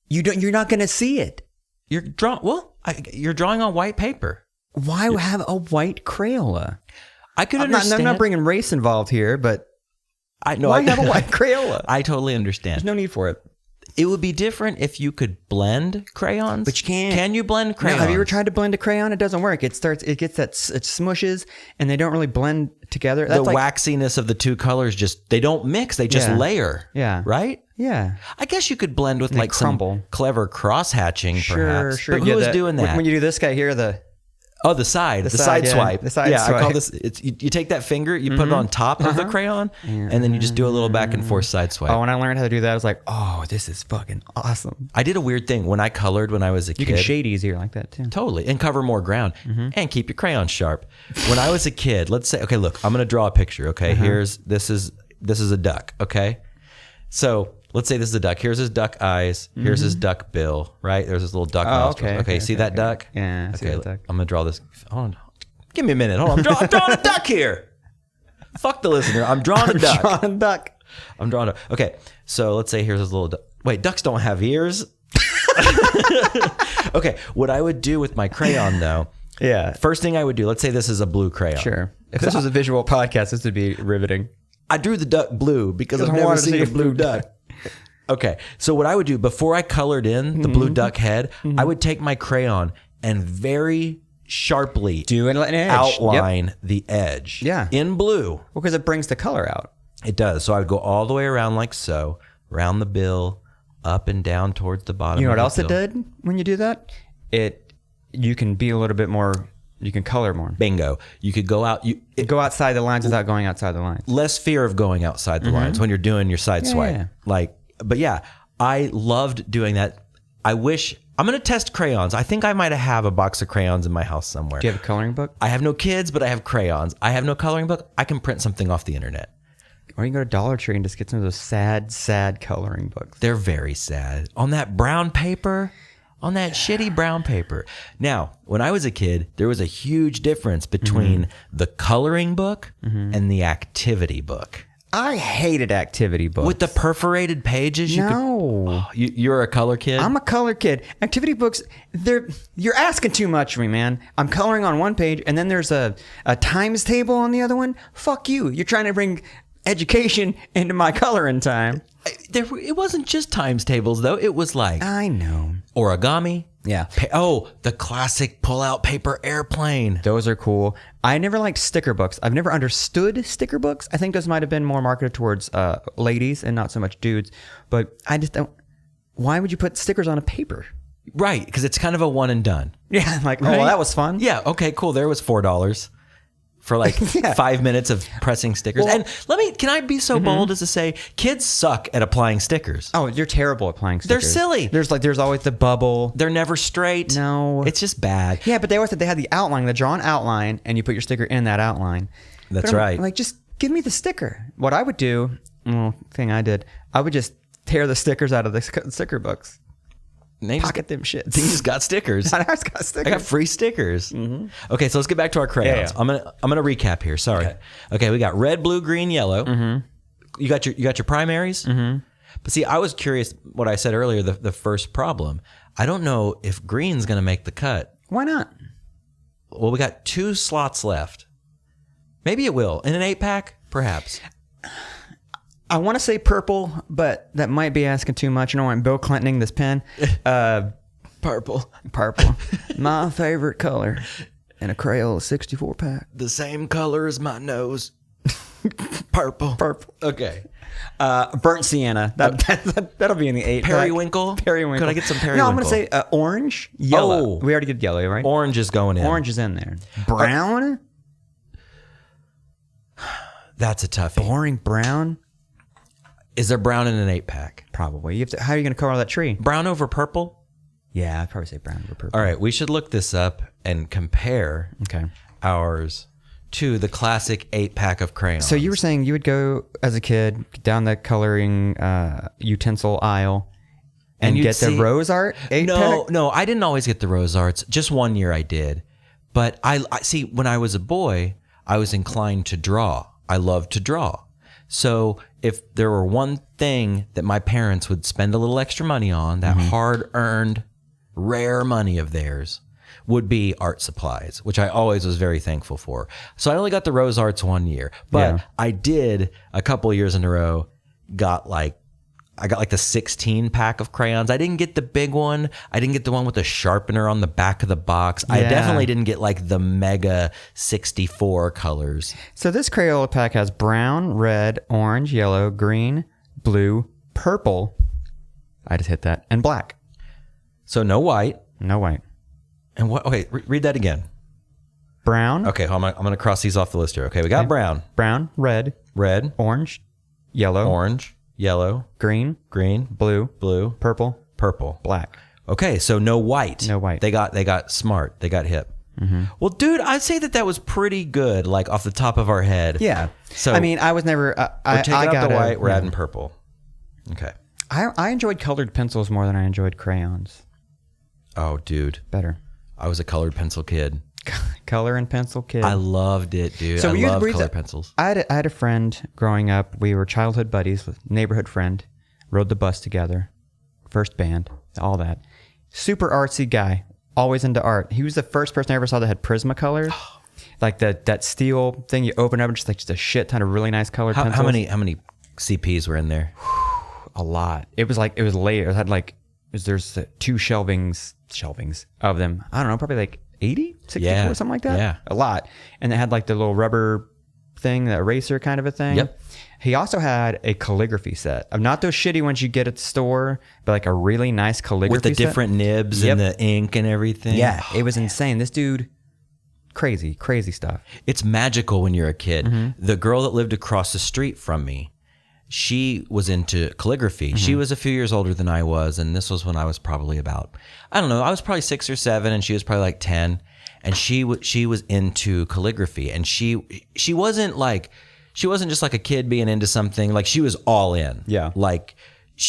You're not going to see it. You're drawing on white paper. Why have a white Crayola? I could understand. I'm not bringing race involved here, but why have a white Crayola? I totally understand. There's no need for it. It would be different if you could blend crayons. But you can't. Can you blend crayons? No, have you ever tried to blend a crayon? It doesn't work. It gets it smushes, and they don't really blend together. The waxiness of the two colors they don't mix. They just layer. Yeah. Right? Yeah. I guess you could blend with crumble. some clever cross hatching, perhaps. Sure. But who was doing that? When you do this guy here, the side swipe. The side swipe. I call this. You take that finger, you put it on top of the crayon, and then you just do a little back and forth side swipe. Oh, when I learned how to do that, I was like, oh, this is fucking awesome. I did a weird thing when I colored when I was a kid. You can shade easier like that too. Totally, and cover more ground, and keep your crayons sharp. When I was a kid, let's say, okay, look, I'm gonna draw a picture. Okay, this is a duck. Okay, so. Let's say this is a duck. Here's his duck eyes. Here's his duck bill, right? There's this little duck nostrils. Okay, see that duck? Yeah, I see that duck. I'm going to draw this. Hold on. Give me a minute. Hold on. I'm drawing a duck here. Fuck the listener. I'm drawing a duck. I'm drawing a... Okay, so let's say here's this little duck. Wait, ducks don't have ears? Okay, what I would do with my crayon, though... Yeah. First thing I would do, let's say this is a blue crayon. Sure. If this was a visual podcast, this would be riveting. I drew the duck blue because I've never seen a blue duck. Okay, so what I would do before I colored in the blue duck head, I would take my crayon and very sharply outline the edge. Yeah. In blue. Well, because it brings the color out. It does. So I would go all the way around like so, around the bill, up and down towards the bottom. You know what else it did when you do that? You can be a little bit more. You can color more. Bingo. You could go out. Go outside the lines without going outside the lines. Less fear of going outside the lines when you're doing your side swipe. Yeah. But yeah, I loved doing that. I wish I'm going to test crayons. I think I might have a box of crayons in my house somewhere. Do you have a coloring book? I have no kids, but I have crayons. I have no coloring book. I can print something off the internet. Or you can go to Dollar Tree and just get some of those sad coloring books. They're very sad. On that brown paper, on that shitty brown paper. Now, when I was a kid, there was a huge difference between the coloring book and the activity book. I hated activity books. With the perforated pages? You're a color kid? I'm a color kid. Activity books, you're asking too much of me, man. I'm coloring on one page, and then there's a times table on the other one. Fuck you. You're trying to bring education into my coloring time. It wasn't just times tables, though. It was like... I know. Origami. Yeah. The classic pull-out paper airplane. Those are cool. I never liked sticker books. I've never understood sticker books. I think those might have been more marketed towards ladies and not so much dudes. But I just don't... Why would you put stickers on a paper? Right, because it's kind of a one and done. Yeah, like, right? Oh, well, that was fun. Yeah, okay, cool. There was $4 for like 5 minutes of pressing stickers. Well, and can I be so bold as to say, kids suck at applying stickers. Oh, you're terrible at applying stickers. They're silly. There's always the bubble. They're never straight. No. It's just bad. Yeah, but they always said they had the outline, the drawn outline, and you put your sticker in that outline. That's right. Like, just give me the sticker. What I would do, I would just tear the stickers out of the sticker books. Pocket them shits. They just got stickers. I just got stickers. I got free stickers. Okay, so let's get back to our crayons. Yeah. I'm gonna recap here. Sorry. Okay, we got red, blue, green, yellow. You got your primaries. But see, I was curious what I said earlier. The first problem. I don't know if green's gonna make the cut. Why not? Well, we got 2 slots left. Maybe it will in an 8-pack, perhaps. I want to say purple, but that might be asking too much. You know, I'm Bill Clintoning this pen. Purple. My favorite color in a Crayola 64 pack. The same color as my nose. Purple. Okay. Burnt sienna. That'll be in the 8 pack. Periwinkle. Could I get some periwinkle? No, I'm going to say orange, yellow. We already did yellow, right? Orange is going in. Orange is in there. Brown? That's a toughie. Boring brown? Is there brown in an 8-pack? Probably. How are you going to color that tree? Brown over purple? Yeah, I'd probably say brown over purple. All right, we should look this up and compare ours to the classic 8-pack of crayons. So you were saying you would go as a kid down the coloring utensil aisle and get the rose art 8-pack? No, I didn't always get the rose arts. Just one year I did. But I see, when I was a boy, I was inclined to draw. I loved to draw. So if there were one thing that my parents would spend a little extra money on, that hard-earned, rare money of theirs, would be art supplies, which I always was very thankful for. So I only got the Rose Arts one year, but I did a couple of years in a row, I got like the 16 pack of crayons. I didn't get the big one. I didn't get the one with the sharpener on the back of the box. I definitely didn't get like the mega 64 colors. So this Crayola pack has brown, red, orange, yellow, green, blue, purple. I just hit that. And black. So no white. No white. And what? Okay, read that again. Brown. Okay, I'm going to cross these off the list here. Okay, we got brown. Brown, red, orange, yellow, yellow, green, blue, purple, black. Okay, so no white. No white. They got smart. They got hip. Well, dude, I'd say that was pretty good, like off the top of our head. Yeah. So I mean, I was never. we're taking out the white. We're adding purple. Okay. I enjoyed colored pencils more than I enjoyed crayons. Oh, dude, Better. I was a colored pencil kid. Color and pencil kid. I loved it, dude. So I you love colored pencils. I had a friend growing up. We were childhood buddies with neighborhood friend. Rode the bus together. First band. All that. Super artsy guy. Always into art. He was the first person I ever saw that had Prismacolors. Like that steel thing you open up and just a shit ton of really nice colored pencils. How many CPs were in there? A lot. It was layered. It had there's two shelvings of them. I don't know, probably like 80, 64, something like that. Yeah. A lot. And it had like the little rubber thing, the eraser kind of a thing. Yep. He also had a calligraphy set of not those shitty ones you get at the store, but like a really nice calligraphy set. With the different nibs and the ink and everything. Yeah. It was insane. This dude, crazy stuff. It's magical when you're a kid. The girl that lived across the street from me, she was into calligraphy. She was a few years older than I was, and this was when I was probably about, I don't know, I was probably 6 or 7, and she was probably like 10, and she was into calligraphy, and she wasn't just like a kid being into something. Like, she was all in. Yeah. Like,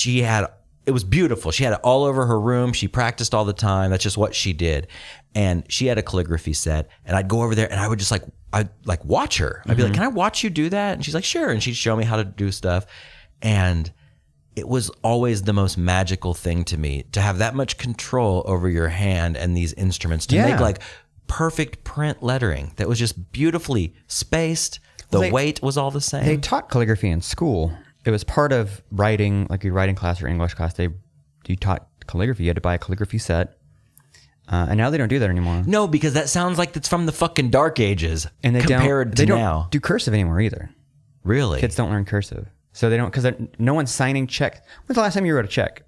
it was beautiful. She had it all over her room. She practiced all the time. That's just what she did. And she had a calligraphy set, and I'd go over there and I would just I'd watch her. I'd be like, can I watch you do that? And she's like, sure. And she'd show me how to do stuff. And it was always the most magical thing to me to have that much control over your hand and these instruments to make like perfect print lettering that was just beautifully spaced. The weight was all the same. They taught calligraphy in school. It was part of writing, like your writing class or English class. You taught calligraphy. You had to buy a calligraphy set. And now they don't do that anymore. No, because that sounds like it's from the fucking dark ages. And they compared to now. Don't do cursive anymore either. Really? Kids don't learn cursive. So they don't, because no one's signing checks. When's the last time you wrote a check?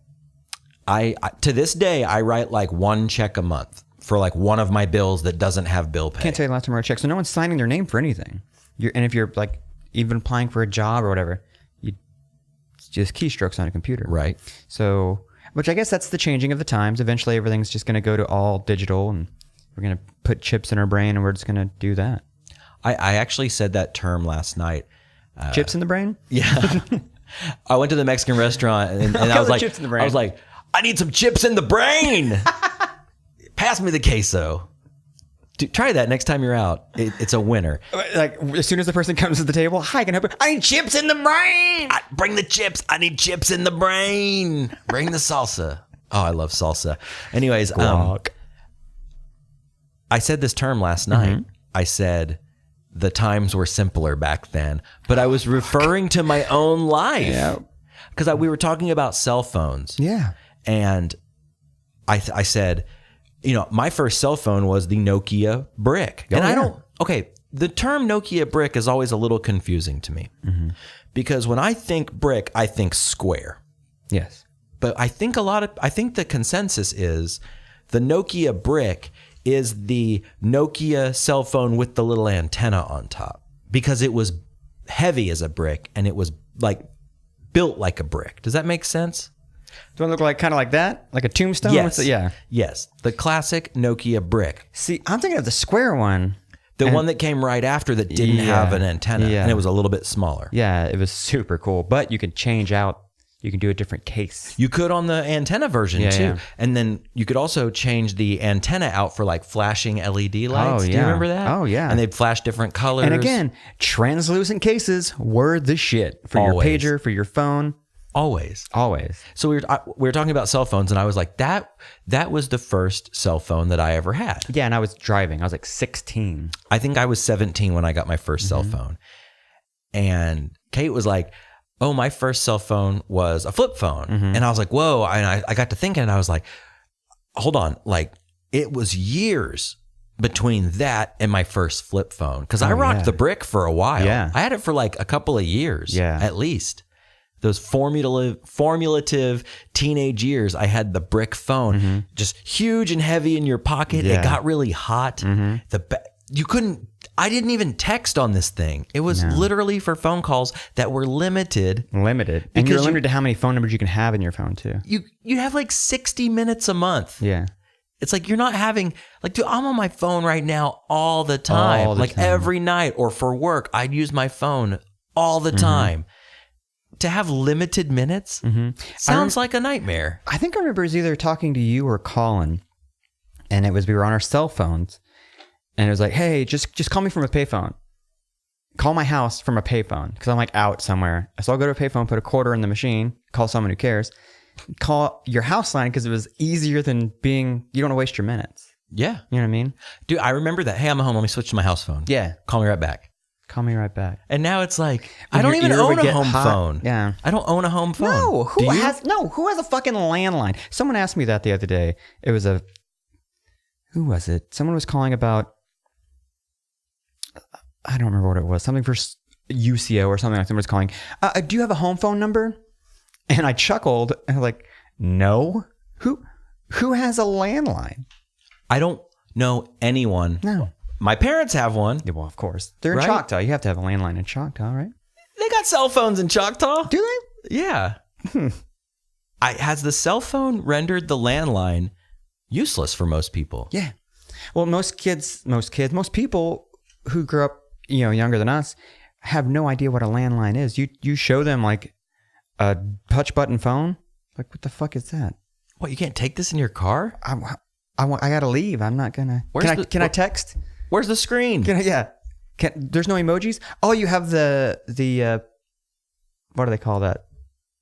I to this day, I write like one check a month for like one of my bills that doesn't have bill pay. Can't tell you the last time I wrote a check. So no one's signing their name for anything. And if you're like even applying for a job or whatever, it's just keystrokes on a computer. Right. So, which I guess that's the changing of the times. Eventually everything's just going to go to all digital, and we're going to put chips in our brain and we're just going to do that. I actually said that term last night. Chips in the brain? Yeah. I went to the Mexican restaurant and I was like, chips in the brain? I was like, I need some chips in the brain. Pass me the queso. Dude, try that next time you're out. It's a winner. Like, as soon as the person comes to the table, hi, can I help you? I need chips in the brain. Bring the chips. I need chips in the brain. Bring the salsa. Oh, I love salsa. Anyways, I said this term last night. I said the times were simpler back then, but I was referring to my own life. Yeah. Because we were talking about cell phones. Yeah. And I said, my first cell phone was the Nokia Brick. And the term Nokia Brick is always a little confusing to me. Because when I think brick, I think square. Yes. But I think the consensus is the Nokia Brick is the Nokia cell phone with the little antenna on top, because it was heavy as a brick and it was like built like a brick. Does that make sense? Do it look like kind of like that? Like a tombstone? Yes. Yeah. Yes. The classic Nokia Brick. See, I'm thinking of the square one. The one that came right after that didn't have an antenna, and it was a little bit smaller. Yeah, it was super cool. But you could change out You can do a different case. You could on the antenna version too. Yeah. And then you could also change the antenna out for like flashing LED lights. Oh, Do you yeah. remember that? Oh, yeah. And they'd flash different colors. And again, translucent cases were the shit for Always. your pager, for your phone. Always. So we were talking about cell phones, and I was like, that was the first cell phone that I ever had. yeah, and I was driving. I was like 16. I think I was 17 when I got my first cell phone. And Kate was like, oh, my first cell phone was a flip phone. And I was like, whoa. And I got to thinking, and I was like, hold on. Like, it was years between that and my first flip phone. Because I rocked the Brick for a while. Yeah. I had it for like a couple of years at least. Those formulative teenage years, I had the Brick phone, just huge and heavy in your pocket. Yeah. It got really hot. I didn't even text on this thing. It was literally for phone calls that were limited. And you're limited to how many phone numbers you can have in your phone too. You have like 60 minutes a month. Yeah. It's like you're not having, like, dude, I'm on my phone right now all the time. Every night or for work, I'd use my phone all the time. To have limited minutes sounds like a nightmare. I think I remember it was either talking to you or Colin, and we were on our cell phones, and it was like, hey, just call me from a payphone. Call my house from a payphone, because I'm like out somewhere. So I'll go to a payphone, put a quarter in the machine, call someone who cares, call your house line, because it was easier than you don't want to waste your minutes. Yeah. You know what I mean? Dude, I remember that. Hey, I'm home. Let me switch to my house phone. Yeah. Call me right back. Call me right back. And now it's like, When I don't your even ear own would a get home hot. phone. Yeah. I don't own a home phone. No, Do you? who has a fucking landline? Someone asked me that the other day. It was who was it? Someone was calling about, I don't remember what it was. Something for UCO or something like that. Someone was calling, do you have a home phone number? And I chuckled and I was like, no. Who has a landline? I don't know anyone. No. My parents have one. Yeah, well, of course. They're in Right? Choctaw. You have to have a landline in Choctaw, right? They got cell phones in Choctaw. Do they? Yeah. Has the cell phone rendered the landline useless for most people? Yeah. Well, most people who grew up, younger than us, have no idea what a landline is. You show them like a touch button phone. Like, what the fuck is that? What, you can't take this in your car? I gotta leave. I'm not gonna. Can I text? Where's the screen? There's no emojis. Oh, you have the what do they call that?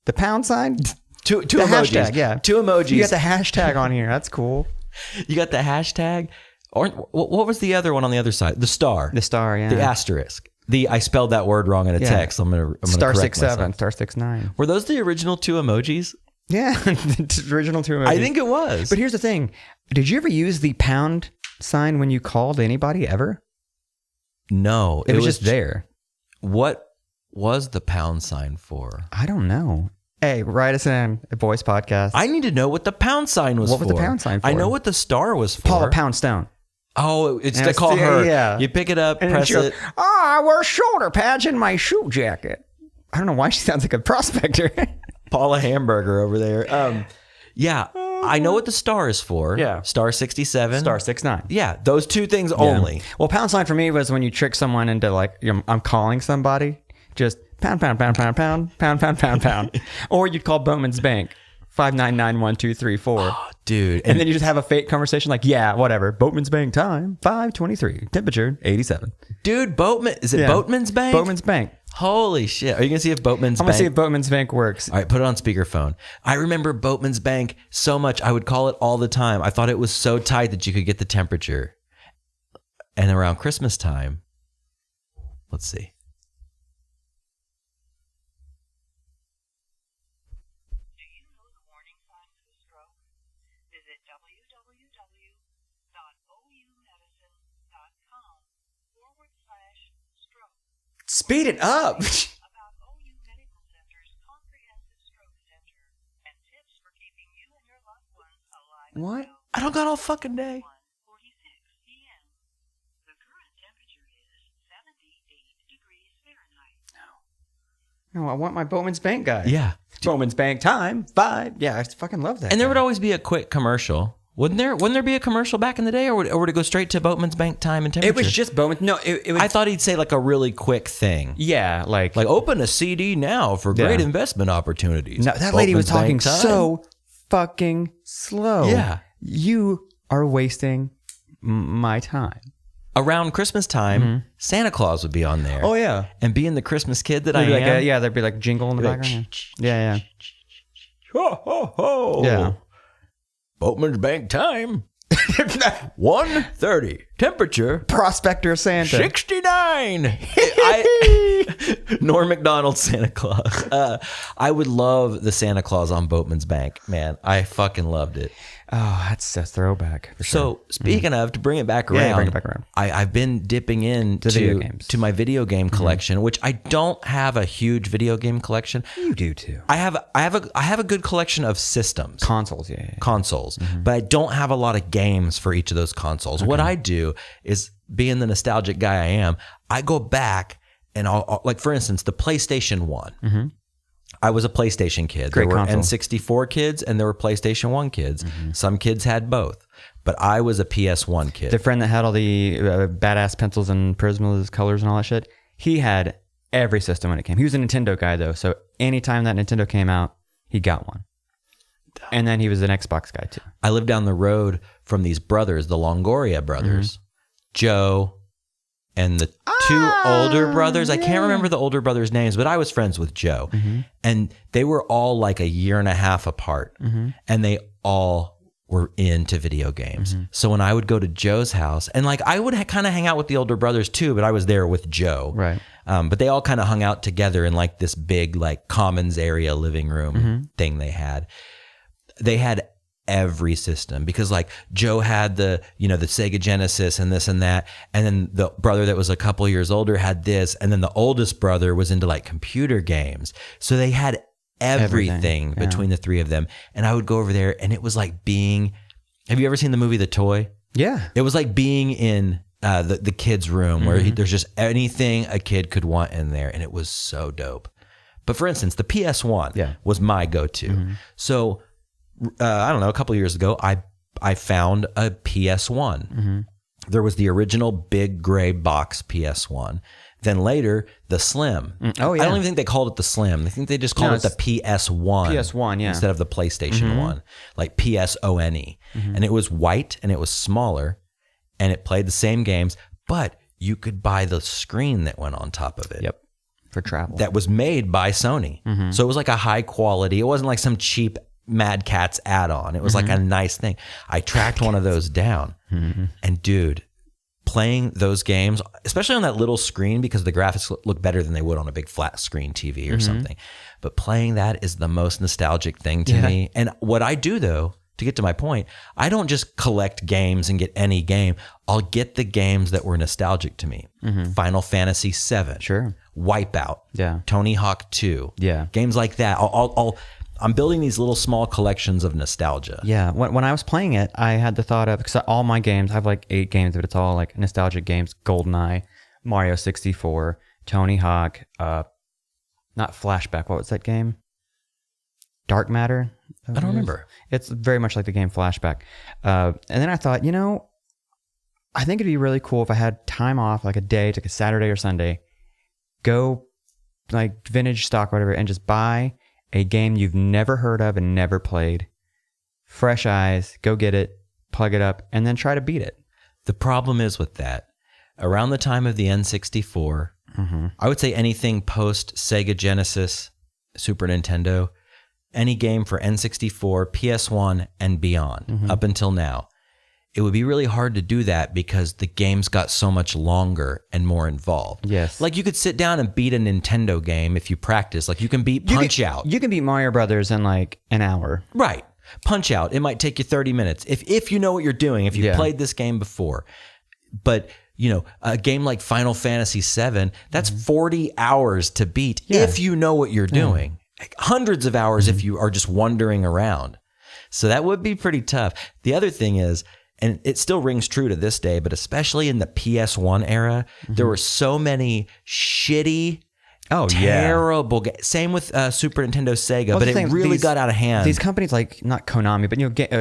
The pound sign. Two the emojis. Hashtag, yeah. 2 emojis. You got the hashtag on here. That's cool. You got the hashtag. Or what was the other one on the other side? The star. The star. Yeah. The asterisk. I spelled that word wrong in a text. I'm gonna star correct 67. myself. Star 69. Were those the original 2 emojis? Yeah, the original 2 emojis. I think it was. But here's the thing. Did you ever use the pound sign when you called anybody ever? No. It was just there. What was the pound sign for? I don't know. Hey, write us in a Boys Podcast. I need to know what the pound sign was for. What was the pound sign for? I know what the star was for. Paula Poundstone. Oh, it's And to it's call her. yeah. You pick it up, And press she goes, it. I wear shoulder pads in my shoe jacket. I don't know why she sounds like a prospector. Paula Hamburger over there. Yeah, I know what the star is for. Yeah. Star 67. Star 69. Yeah, those 2 things only. Well, pound sign for me was when you trick someone into like, I'm calling somebody, just pound, pound, pound, pound, pound, pound, pound, pound, pound. Or you'd call Bowman's Bank, 5991234. Oh, dude. And then you just have a fake conversation like, yeah, whatever. Boatman's Bank time, 5:23. Temperature, 87. Dude, Boatman. Is it Boatman's Bank? Boatman's Bank. Holy shit. Are you going to see if Boatman's I'm Bank... going to see if Boatman's Bank works. All right, put it on speakerphone. I remember Boatman's Bank so much. I would call it all the time. I thought it was so tight that you could get the temperature. And around Christmas time, let's see. Speed it up. About OU Medical Center's comprehensive stroke center and tips for keeping you and your loved ones alive. What? I don't got all fucking day. 1:46 p.m. The current temperature is 78 degrees Fahrenheit. No, I want my Boatman's Bank guy. Yeah. Boatman's Bank time, 5. Yeah, I fucking love that. And there guy. would always be a quick commercial Wouldn't there be a commercial back in the day, or would it go straight to Boatman's Bank time and temperature? It was just Bowman. No, it was. I thought he'd say like a really quick thing. Yeah, like Open a CD now for great investment opportunities. No, that lady was talking Boatman's Bank time. so fucking slow. Yeah. You are wasting my time. Around Christmas time, Santa Claus would be on there. Oh, yeah. And being the Christmas kid that I There'd be am. like there'd be like jingle in the background. Yeah. Ho, ho, ho. Yeah. Boatman's Bank time. 1:30. Temperature. Prospector Santa. 69. Norm Macdonald Santa Claus. I would love the Santa Claus on Boatman's Bank, man. I fucking loved it. Oh, that's a throwback. For sure. So speaking of, to bring it back around, bring it back around. I've been dipping into video games. to my video game collection, which I don't have a huge video game collection. You do too. I have a good collection of systems. Consoles, yeah. Consoles, but I don't have a lot of games for each of those consoles. What I do is, being the nostalgic guy I am, I go back and I'll like, for instance, the PlayStation 1. I was a PlayStation kid. Great there were console. N64 kids and there were PlayStation 1 kids. Some kids had both, but I was a PS1 kid. The friend that had all the badass pencils and Prisma's colors and all that shit, he had every system when it came. He was a Nintendo guy though, so anytime that Nintendo came out, he got one. And then he was an Xbox guy too. I lived down the road from these brothers, the Longoria brothers, Joe, and the two older brothers. I can't remember the older brothers' names, but I was friends with Joe. And they were all like a year and a half apart. And they all were into video games. So when I would go to Joe's house, and like I would kind of hang out with the older brothers too, but I was there with Joe. Right. But they all kind of hung out together in like this big like commons area living room thing they had. They had every system, because like Joe had the Sega Genesis and this and that, and then the brother that was a couple years older had this, and then the oldest brother was into like computer games. So they had everything between the three of them. And I would go over there, and it was like have you ever seen the movie The Toy? Yeah. It was like being in the kid's room where there's just anything a kid could want in there, and it was so dope. But for instance, the PS1 was my go-to. So I don't know, a couple of years ago, I found a PS1. There was the original big gray box PS1. Then later, the Slim. Oh, yeah. I don't even think they called it the Slim. I think they just called it the PS1. PS1, yeah. Instead of the PlayStation 1, like PSONE. And it was white, and it was smaller, and it played the same games, but you could buy the screen that went on top of it. Yep. For travel. That was made by Sony. So it was like a high quality. It wasn't like some cheap Mad Catz add-on. It was like a nice thing. I tracked one of those down, and dude, playing those games, especially on that little screen, because the graphics look better than they would on a big flat screen TV or something. But playing that is the most nostalgic thing to me. And what I do though, to get to my point, I don't just collect games and get any game. I'll get the games that were nostalgic to me. Final Fantasy VII, Sure. Wipeout, Yeah. Tony Hawk 2, Yeah. games like that. I'm building these little small collections of nostalgia. Yeah, when I was playing it, I had the thought of, because all my games, I have like 8 games, but it's all like nostalgic games. GoldenEye, Mario 64, Tony Hawk, not Flashback. What was that game? Dark Matter? I don't remember. It's very much like the game Flashback. And then I thought, I think it'd be really cool if I had time off, like a day, like a Saturday or Sunday, go like vintage stock, whatever, and just buy a game you've never heard of and never played. Fresh eyes, go get it, plug it up, and then try to beat it. The problem is with that, around the time of the N64, I would say anything post Sega Genesis, Super Nintendo, any game for N64, PS1, and beyond, up until now, it would be really hard to do that because the games got so much longer and more involved. Yes. Like you could sit down and beat a Nintendo game if you practice. Like you can beat Punch-Out. You can beat Mario Brothers in like an hour. Right. Punch-Out. It might take you 30 minutes if you know what you're doing, if you've played this game before. But, a game like Final Fantasy VII, that's 40 hours to beat if you know what you're doing. Like hundreds of hours if you are just wandering around. So that would be pretty tough. The other thing is, and it still rings true to this day, but especially in the PS1 era, there were so many shitty Oh, yeah. Terrible game. Same with Super Nintendo Sega, Well, but the it thing, really got out of hand. These companies, like not Konami, but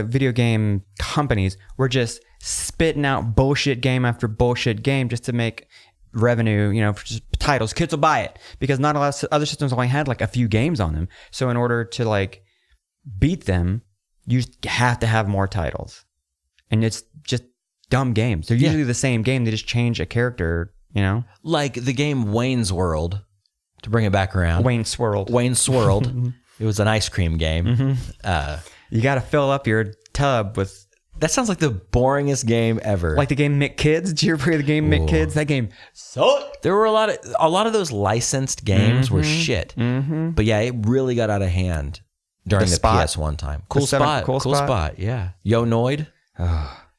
video game companies were just spitting out bullshit game after bullshit game just to make revenue. For just titles. Kids will buy it because not a lot of other systems only had like a few games on them. So in order to like beat them, you have to have more titles, and it's just dumb games. They're usually the same game. They just change a character. Like the game Wayne's World. To bring it back around. Wayne Swirled. It was an ice cream game. You got to fill up your tub with... That sounds like the boringest game ever. Like the game McKids. Did you ever play the game McKids? That game sucked. There were a lot of those licensed games were shit. But yeah, it really got out of hand during the PS1 time. Cool spot. Yeah. Yo Noid.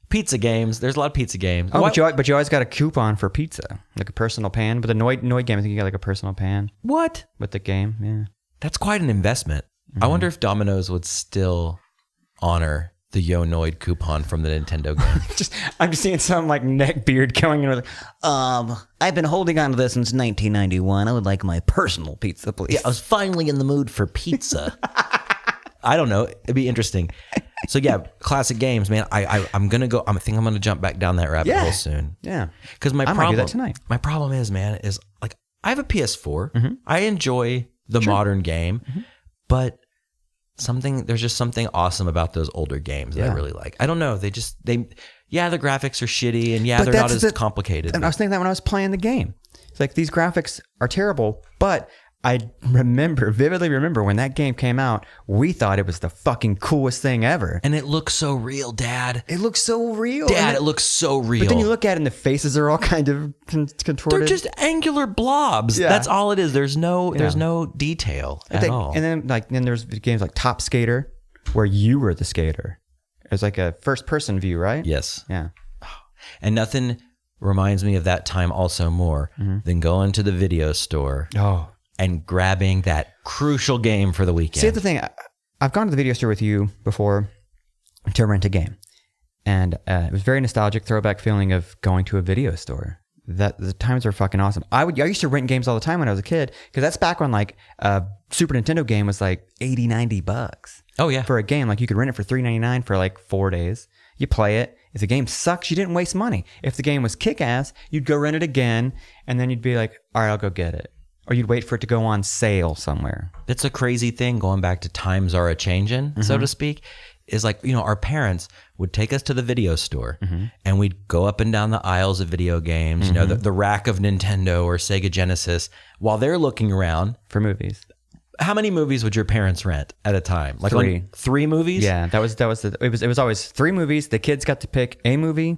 Pizza games. There's a lot of pizza games. Oh, but you always got a coupon for pizza, like a personal pan. But the Noid game, I think you got like a personal pan. What? With the game, yeah. That's quite an investment. I wonder if Domino's would still honor the Yo Noid coupon from the Nintendo game. I'm just seeing some like neck beard going in with, I've been holding on to this since 1991. I would like my personal pizza, please. Yeah, I was finally in the mood for pizza. I don't know. It'd be interesting. So yeah, classic games, man. I think I'm gonna jump back down that rabbit hole soon. Yeah, because I might do that tonight. My problem is, man, is like I have a PS4. I enjoy the modern game, but there's just something awesome about those older games that I really like. I don't know. The graphics are shitty, and they're not as complicated. And I was thinking that when I was playing the game, it's like these graphics are terrible, but I vividly remember when that game came out, we thought it was the fucking coolest thing ever. And it looks so real, Dad. It looks so real. Dad, it looks so real. But then you look at it and the faces are all kind of contorted. They're just angular blobs. Yeah. That's all it is. There's no detail at all. And then there's games like Top Skater, where you were the skater. It was like a first person view, right? Yes. Yeah. And nothing reminds me of that time also more than going to the video store. Oh. And grabbing that crucial game for the weekend. See, the thing, I've gone to the video store with you before to rent a game. And it was very nostalgic, throwback feeling of going to a video store. That the times are fucking awesome. I used to rent games all the time when I was a kid, because that's back when like a Super Nintendo game was like $80-$90. Oh yeah. For a game, like you could rent it for $3.99 for like 4 days. You play it. If the game sucks, you didn't waste money. If the game was kick-ass, you'd go rent it again, and then you'd be like, all right, I'll go get it. Or you'd wait for it to go on sale somewhere. It's a crazy thing, going back to times are a-changin', so to speak, is like, our parents would take us to the video store and we'd go up and down the aisles of video games, the rack of Nintendo or Sega Genesis, while they're looking around. For movies. How many movies would your parents rent at a time? Like 3. 3 movies? Yeah, it was always 3 movies. The kids got to pick a movie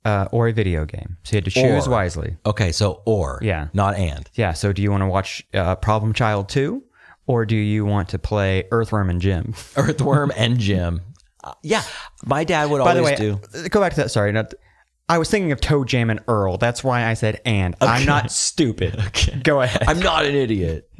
or a video game. So you had to choose wisely. Okay, so Yeah. Not and. Yeah, so do you want to watch Problem Child 2? Or do you want to play Earthworm and Jim? Earthworm and Jim. Yeah, my dad would By always the way, go back to that. Sorry, I was thinking of Toe Jam and Earl. That's why I said and. Okay. I'm not stupid. Okay. Go ahead. I'm not an idiot.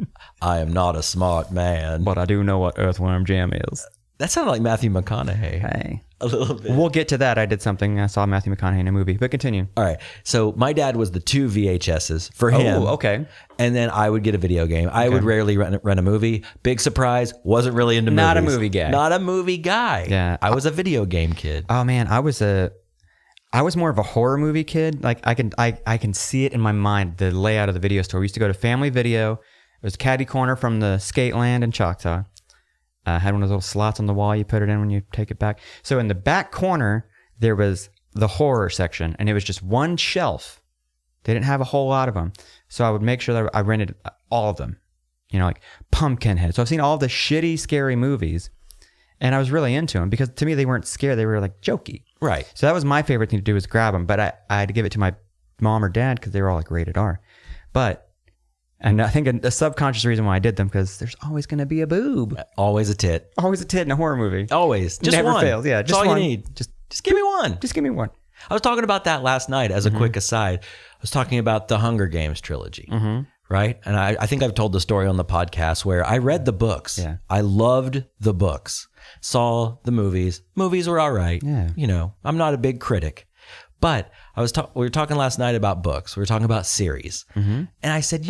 I am not a smart man. But I do know what Earthworm Jam is. That sounded like Matthew McConaughey. Hey. A little bit. We'll get to that. I did something. I saw Matthew McConaughey in a movie. But continue. All right. So my dad was the 2 VHSs for him. Oh, okay. And then I would get a video game. I would rarely rent a movie. Big surprise. Wasn't really into movies. Not a movie guy. Not a movie guy. Yeah. I was a video game kid. Oh man, I was more of a horror movie kid. Like I can see it in my mind, the layout of the video store. We used to go to Family Video. It was caddy corner from the skate land in Choctaw. Had one of those little slots on the wall you put it in when you take it back. So in the back corner, there was the horror section, and it was just one shelf. They didn't have a whole lot of them. So I would make sure that I rented all of them, like Pumpkinhead. So I've seen all the shitty, scary movies, and I was really into them because to me, they weren't scary. They were like jokey. Right. So that was my favorite thing to do, was grab them. But I had to give it to my mom or dad because they were all like rated R. And I think a subconscious reason why I did them, because there's always going to be a boob. Always a tit. Always a tit in a horror movie. Always. Just Never one. fails. Yeah, That's just all one. you need. Just give me one. Just give me one. I was talking about that last night as a quick aside. I was talking about the Hunger Games trilogy, right? And I think I've told the story on the podcast where I read the books. Yeah. I loved the books. Saw the movies. Movies were all right. Yeah. I'm not a big critic. But we were talking last night about books. We were talking about series. And I said,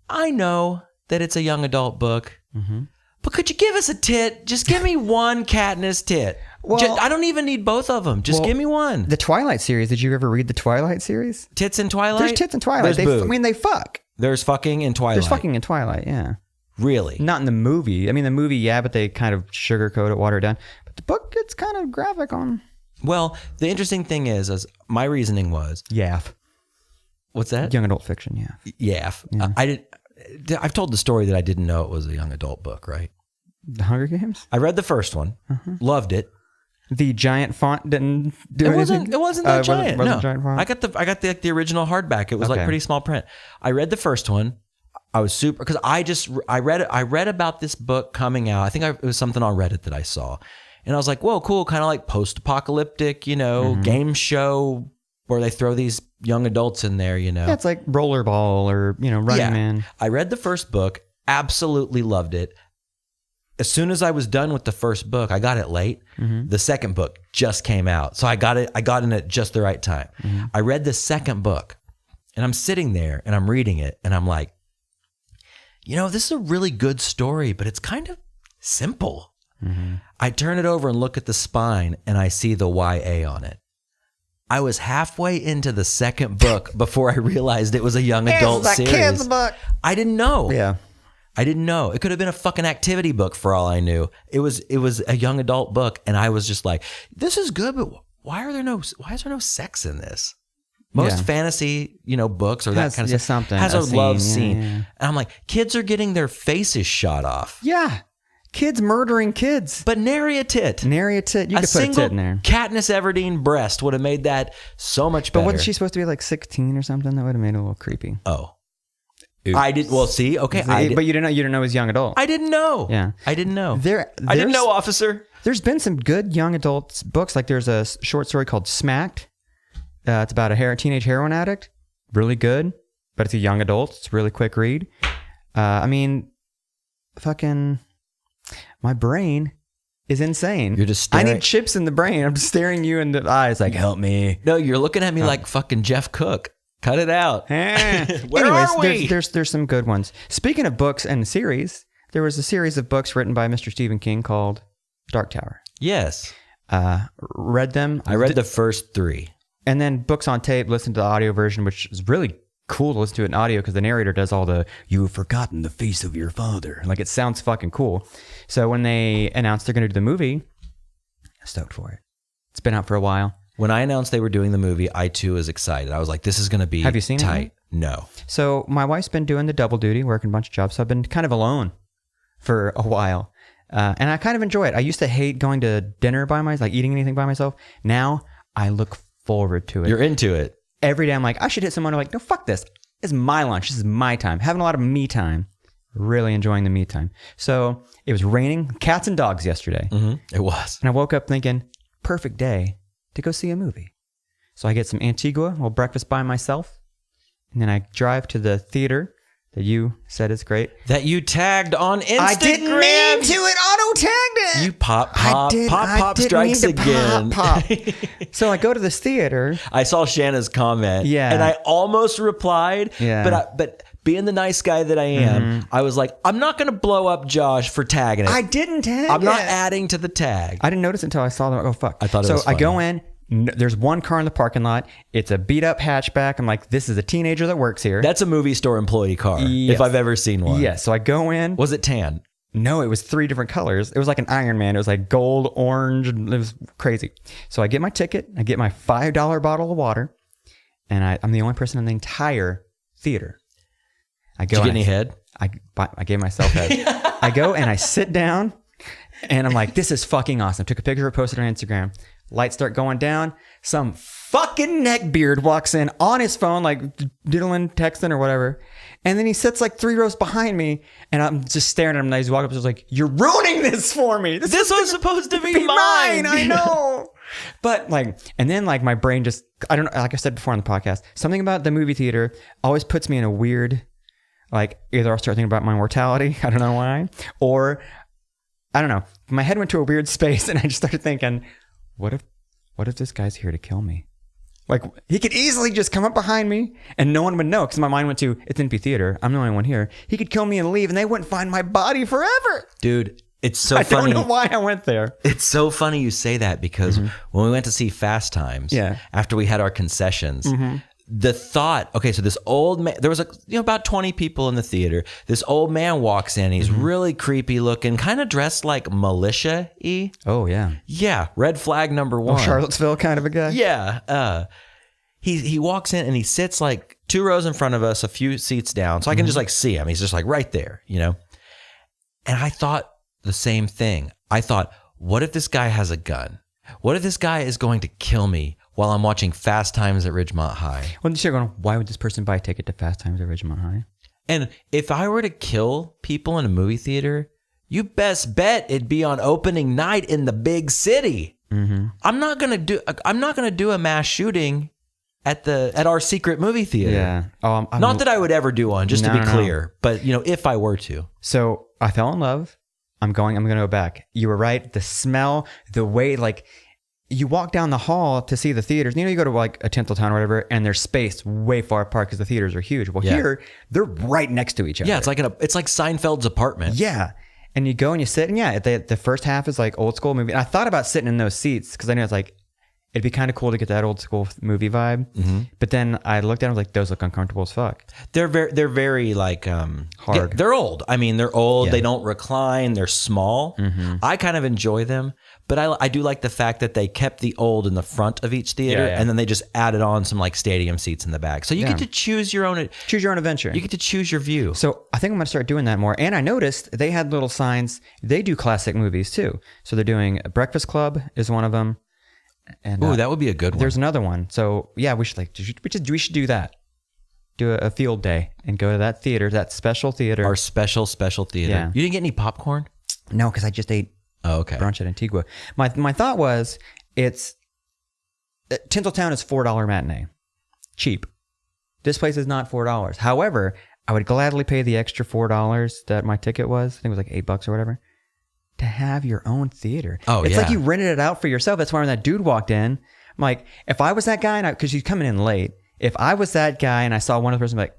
I know that it's a young adult book, but could you give us a tit? Just give me one Katniss tit. Well- I don't even need both of them. Just give me one. The Twilight series. Did you ever read the Twilight series? Tits in Twilight? There's tits in Twilight. There's boob. They fuck. There's fucking in Twilight. There's fucking in Twilight, yeah. Really? Not in the movie. I mean, the movie, yeah, but they kind of sugarcoat it, water it down. But the book gets kind of graphic on. Well, the interesting thing is my reasoning was... Yaff. What's that? Young adult fiction, yeah. Yaff. I've told the story that I didn't know it was a young adult book, right? The Hunger Games? I read the first one, loved it. The giant font didn't do anything? It wasn't that giant. Wasn't No, giant font? I got the original hardback. It was like Okay. pretty small print. I read the first one. I was super because I read about this book coming out. I think it was something on Reddit that I saw, and I was like, "Whoa, cool!" Kind of like post-apocalyptic, game show where they throw these young adults in there. Yeah, it's like Rollerball or Running Man. I read the first book, absolutely loved it. As soon as I was done with the first book, I got it late. The second book just came out. So I got in at just the right time. I read the second book and I'm sitting there and I'm reading it and I'm like, this is a really good story, but it's kind of simple. I turn it over and look at the spine and I see the YA on it. I was halfway into the second book before I realized it was a young adult series. Kid's book. I didn't know. Yeah. I didn't know. It could have been a fucking activity book for all I knew. It was a young adult book, and I was just like, "This is good, but why is there no sex in this?" Most fantasy, books or that kind of stuff something, has a love scene, scene, yeah. and I'm like, kids are getting their faces shot off, Yeah. Kids murdering kids. but nary a tit. Nary a tit. You A could put a single tit in there. Katniss Everdeen breast would have made that so much better. But wasn't she supposed to be like 16 or something? That would have made it a little creepy. Oh, I did. Well, see, okay, But you didn't know it was young adult. I didn't know. Yeah. I didn't know. I didn't there's- know, officer. There's been some good young adults books. Like there's a short story called Smacked. It's about a teenage heroin addict. Really good, but it's a young adult. It's a really quick read. Fucking my brain is insane. You're just I staring- need chips in the brain. I'm just staring you in the eyes like, help me. No, you're looking at me like fucking Jeff Cook. Cut it out. Where Anyways, are we? there's some good ones. Speaking of books and series, there was a series of books written by Mr. Stephen King called Dark Tower. Yes. Read them. I read the first 3. And then books on tape, listened to the audio version, which is really cool to listen to it in audio because the narrator does all the, "You have forgotten the face of your father." Like it sounds fucking cool. So when they announced they're going to do the movie, I'm stoked for it. It's been out for a while. When I announced they were doing the movie, I too was excited. I was like, this is going to be Have you seen it tight. yet? No. So my wife's been doing the double duty, working a bunch of jobs. So I've been kind of alone for a while. And I kind of enjoy it. I used to hate going to dinner by myself, like eating anything by myself. Now I look forward to it. You're into it. Every day I'm like, I should hit someone. I'm like, no, fuck this. It's my lunch. This is my time. Having a lot of me time. Really enjoying the me time. So it was raining cats and dogs yesterday. It was. And I woke up thinking, perfect day to go see a movie. So I get some Antigua, a little breakfast by myself. And then I drive to the theater that you said is great. That you tagged on Instagram. I didn't mean to. It auto-tagged it. You pop didn't strikes mean to again. Pop. So I go to this theater. I saw Shanna's comment. Yeah. And I almost replied. Yeah. But being the nice guy that I am, I was like, I'm not going to blow up Josh for tagging it. I didn't tag I'm not it. adding to the tag. I didn't notice until I saw them. Oh, fuck. I thought it was So I go funny. in. There's one car in the parking lot. It's a beat up hatchback. I'm like, this is a teenager that works here. That's a movie store employee car, Yes. if I've ever seen one. Yeah. So I go in. Was it tan? No, it was 3 different colors. It was like an Iron Man. It was like gold, orange. It was crazy. So I get my ticket. I get my $5 bottle of water. And I'm the only person in the entire theater. I go. Did you get and any head? I gave myself head. I go and I sit down. And I'm like, this is fucking awesome. Took a picture, posted it on Instagram. Lights start going down. Some fucking neckbeard walks in on his phone, like diddling, texting or whatever. And then he sits like 3 rows behind me. And I'm just staring at him. And he's walking up and was like, you're ruining this for me. This was supposed to be Mine. mine. I know. But like, and then like my brain just, I don't know, like I said before on the podcast, something about the movie theater always puts me in a weird, like either I'll start thinking about my mortality. I don't know why. Or I don't know. My head went to a weird space and I just started thinking, what if this guy's here to kill me? Like, he could easily just come up behind me and no one would know because my mind went to, it's empty theater. I'm the only one here. He could kill me and leave and they wouldn't find my body forever. Dude, it's so I funny. don't know why I went there. It's so funny you say that because when we went to see Fast Times, after we had our concessions, the thought, okay, so this old man, there was about 20 people in the theater. This old man walks in. He's really creepy looking, kind of dressed like militia-y. Oh, yeah. Yeah, red flag number one. Oh, Charlottesville kind of a guy. Yeah. He walks in and he sits like 2 rows in front of us, a few seats down. So I can just like see him. He's just like right there, you know? And I thought the same thing. I thought, what if this guy has a gun? What if this guy is going to kill me while I'm watching Fast Times at Ridgemont High? Well, you're going, why would this person buy a ticket to Fast Times at Ridgemont High? And if I were to kill people in a movie theater, you best bet it'd be on opening night in the big city. I'm not gonna do a mass shooting at our secret movie theater. Yeah. Oh, not that I would ever do one, just to be No. clear. But if I were to. So I fell in love. I'm going to go back. You were right. The smell, the way, like, you walk down the hall to see the theaters. You go to like a Tinseltown or whatever, and they're spaced way far apart because the theaters are huge. Well, here they're right next to each other. Yeah, it's like Seinfeld's apartment. Yeah, and you go and you sit, and the first half is like old school movie. And I thought about sitting in those seats because I knew it's like it'd be kind of cool to get that old school movie vibe. But then I looked at them, I was like, those look uncomfortable as fuck. They're very like hard. They're old. I mean, they're old. Yeah. They don't recline. They're small. I kind of enjoy them, but I do like the fact that they kept the old in the front of each theater, and then they just added on some like stadium seats in the back. So you get to choose your own adventure. You get to choose your view. So I think I'm going to start doing that more. And I noticed they had little signs. They do classic movies too. So they're doing Breakfast Club is one of them. And that would be a good one. There's another one. So yeah, we should do that. Do a field day and go to that theater, that special theater. Our special theater. Yeah. You didn't get any popcorn? No, because I just ate brunch at Antigua. My thought was Tinseltown is $4 matinee. Cheap. This place is not $4. However, I would gladly pay the extra $4 that my ticket was. I think it was like $8 or whatever. To have your own theater. It's like you rented it out for yourself. That's why when that dude walked in, I'm like, if I was that guy, and because he's coming in late, if I was that guy and I saw one other person, I'm like,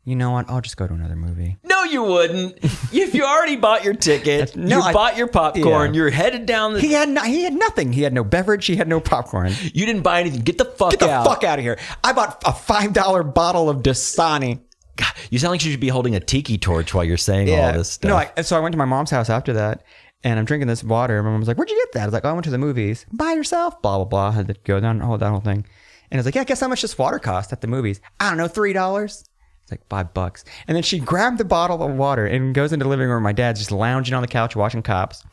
you know what? I'll just go to another movie. No, you wouldn't. If you already bought your ticket, bought your popcorn, you're headed down the... He had nothing. He had no beverage. He had no popcorn. You didn't buy anything. Get the fuck out of here. I bought a $5 bottle of Dasani. God, you sound like you should be holding a tiki torch while you're saying all this stuff. No, so I went to my mom's house after that, and I'm drinking this water. My mom was like, "Where'd you get that?" I was like, "Oh, I went to the movies by yourself." Blah blah blah. I had to go down that whole thing, and I was like, "Yeah, guess how much this water cost at the movies? I don't know, $3." It's like $5. And then she grabbed the bottle of water and goes into the living room. My dad's just lounging on the couch watching Cops.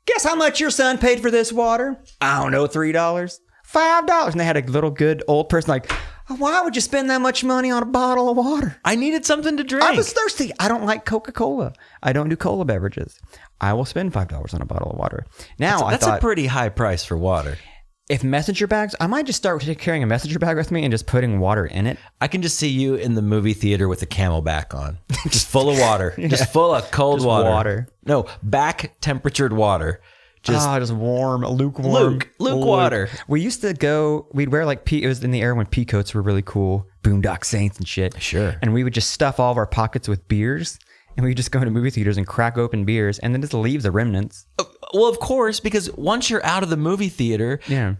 Guess how much your son paid for this water? I don't know, $3, $5. And they had a little good old person like, why would you spend that much money on a bottle of water? I needed something to drink. I was thirsty. I don't like Coca-Cola. I don't do cola beverages. I will spend $5 on a bottle of water. Now, that's a pretty high price for water. If messenger bags, I might just start carrying a messenger bag with me and just putting water in it. I can just see you in the movie theater with a Camelback on, just full of water, just full of cold water. No, back temperatured water. Just warm, lukewarm. Luke water. We used to go, we'd wear like it was in the era when pea coats were really cool, Boondock Saints and shit. Sure. And we would just stuff all of our pockets with beers. And we would just go into movie theaters and crack open beers and then just leave the remnants. Well, of course, because once you're out of the movie theater,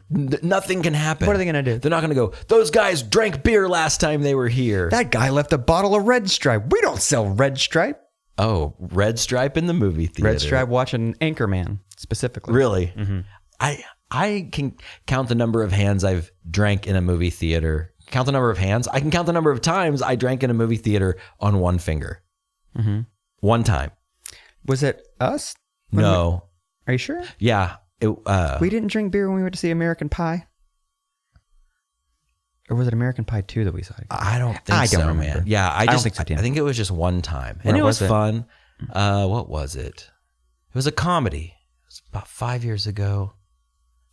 nothing can happen. What are they going to do? They're not going to go, those guys drank beer last time they were here. That guy left a bottle of Red Stripe. We don't sell Red Stripe. Oh, Red Stripe in the movie theater. Red Stripe watching Anchorman specifically. Really? Mm-hmm. I can count the number of hands I've drank in a movie theater. Count the number of hands. I can count the number of times I drank in a movie theater on one finger. Mm-hmm. One time. Was it us? No. Are you sure? Yeah. We didn't drink beer when we went to see American Pie? Or was it American Pie 2 that we saw? I don't think so, remember. man. Yeah, I don't think so, I think it was just one time. Where and it was was it? fun. What was it? It was a comedy. It was about 5 years ago.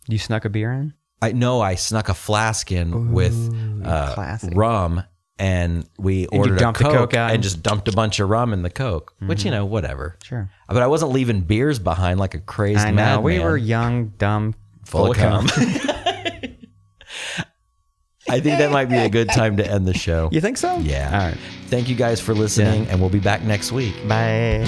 You snuck a beer in? I snuck a flask in with classic. rum, and we ordered a dumped the Coke Coke out? and just dumped a bunch of rum in the Coke, which, whatever. Sure. But I wasn't leaving beers behind like a crazy I know. madman. We were young, dumb, full of cum. I think that might be a good time to end the show. You think so? Yeah. All right. Thank you guys for listening, Yeah. and we'll be back next week. Bye.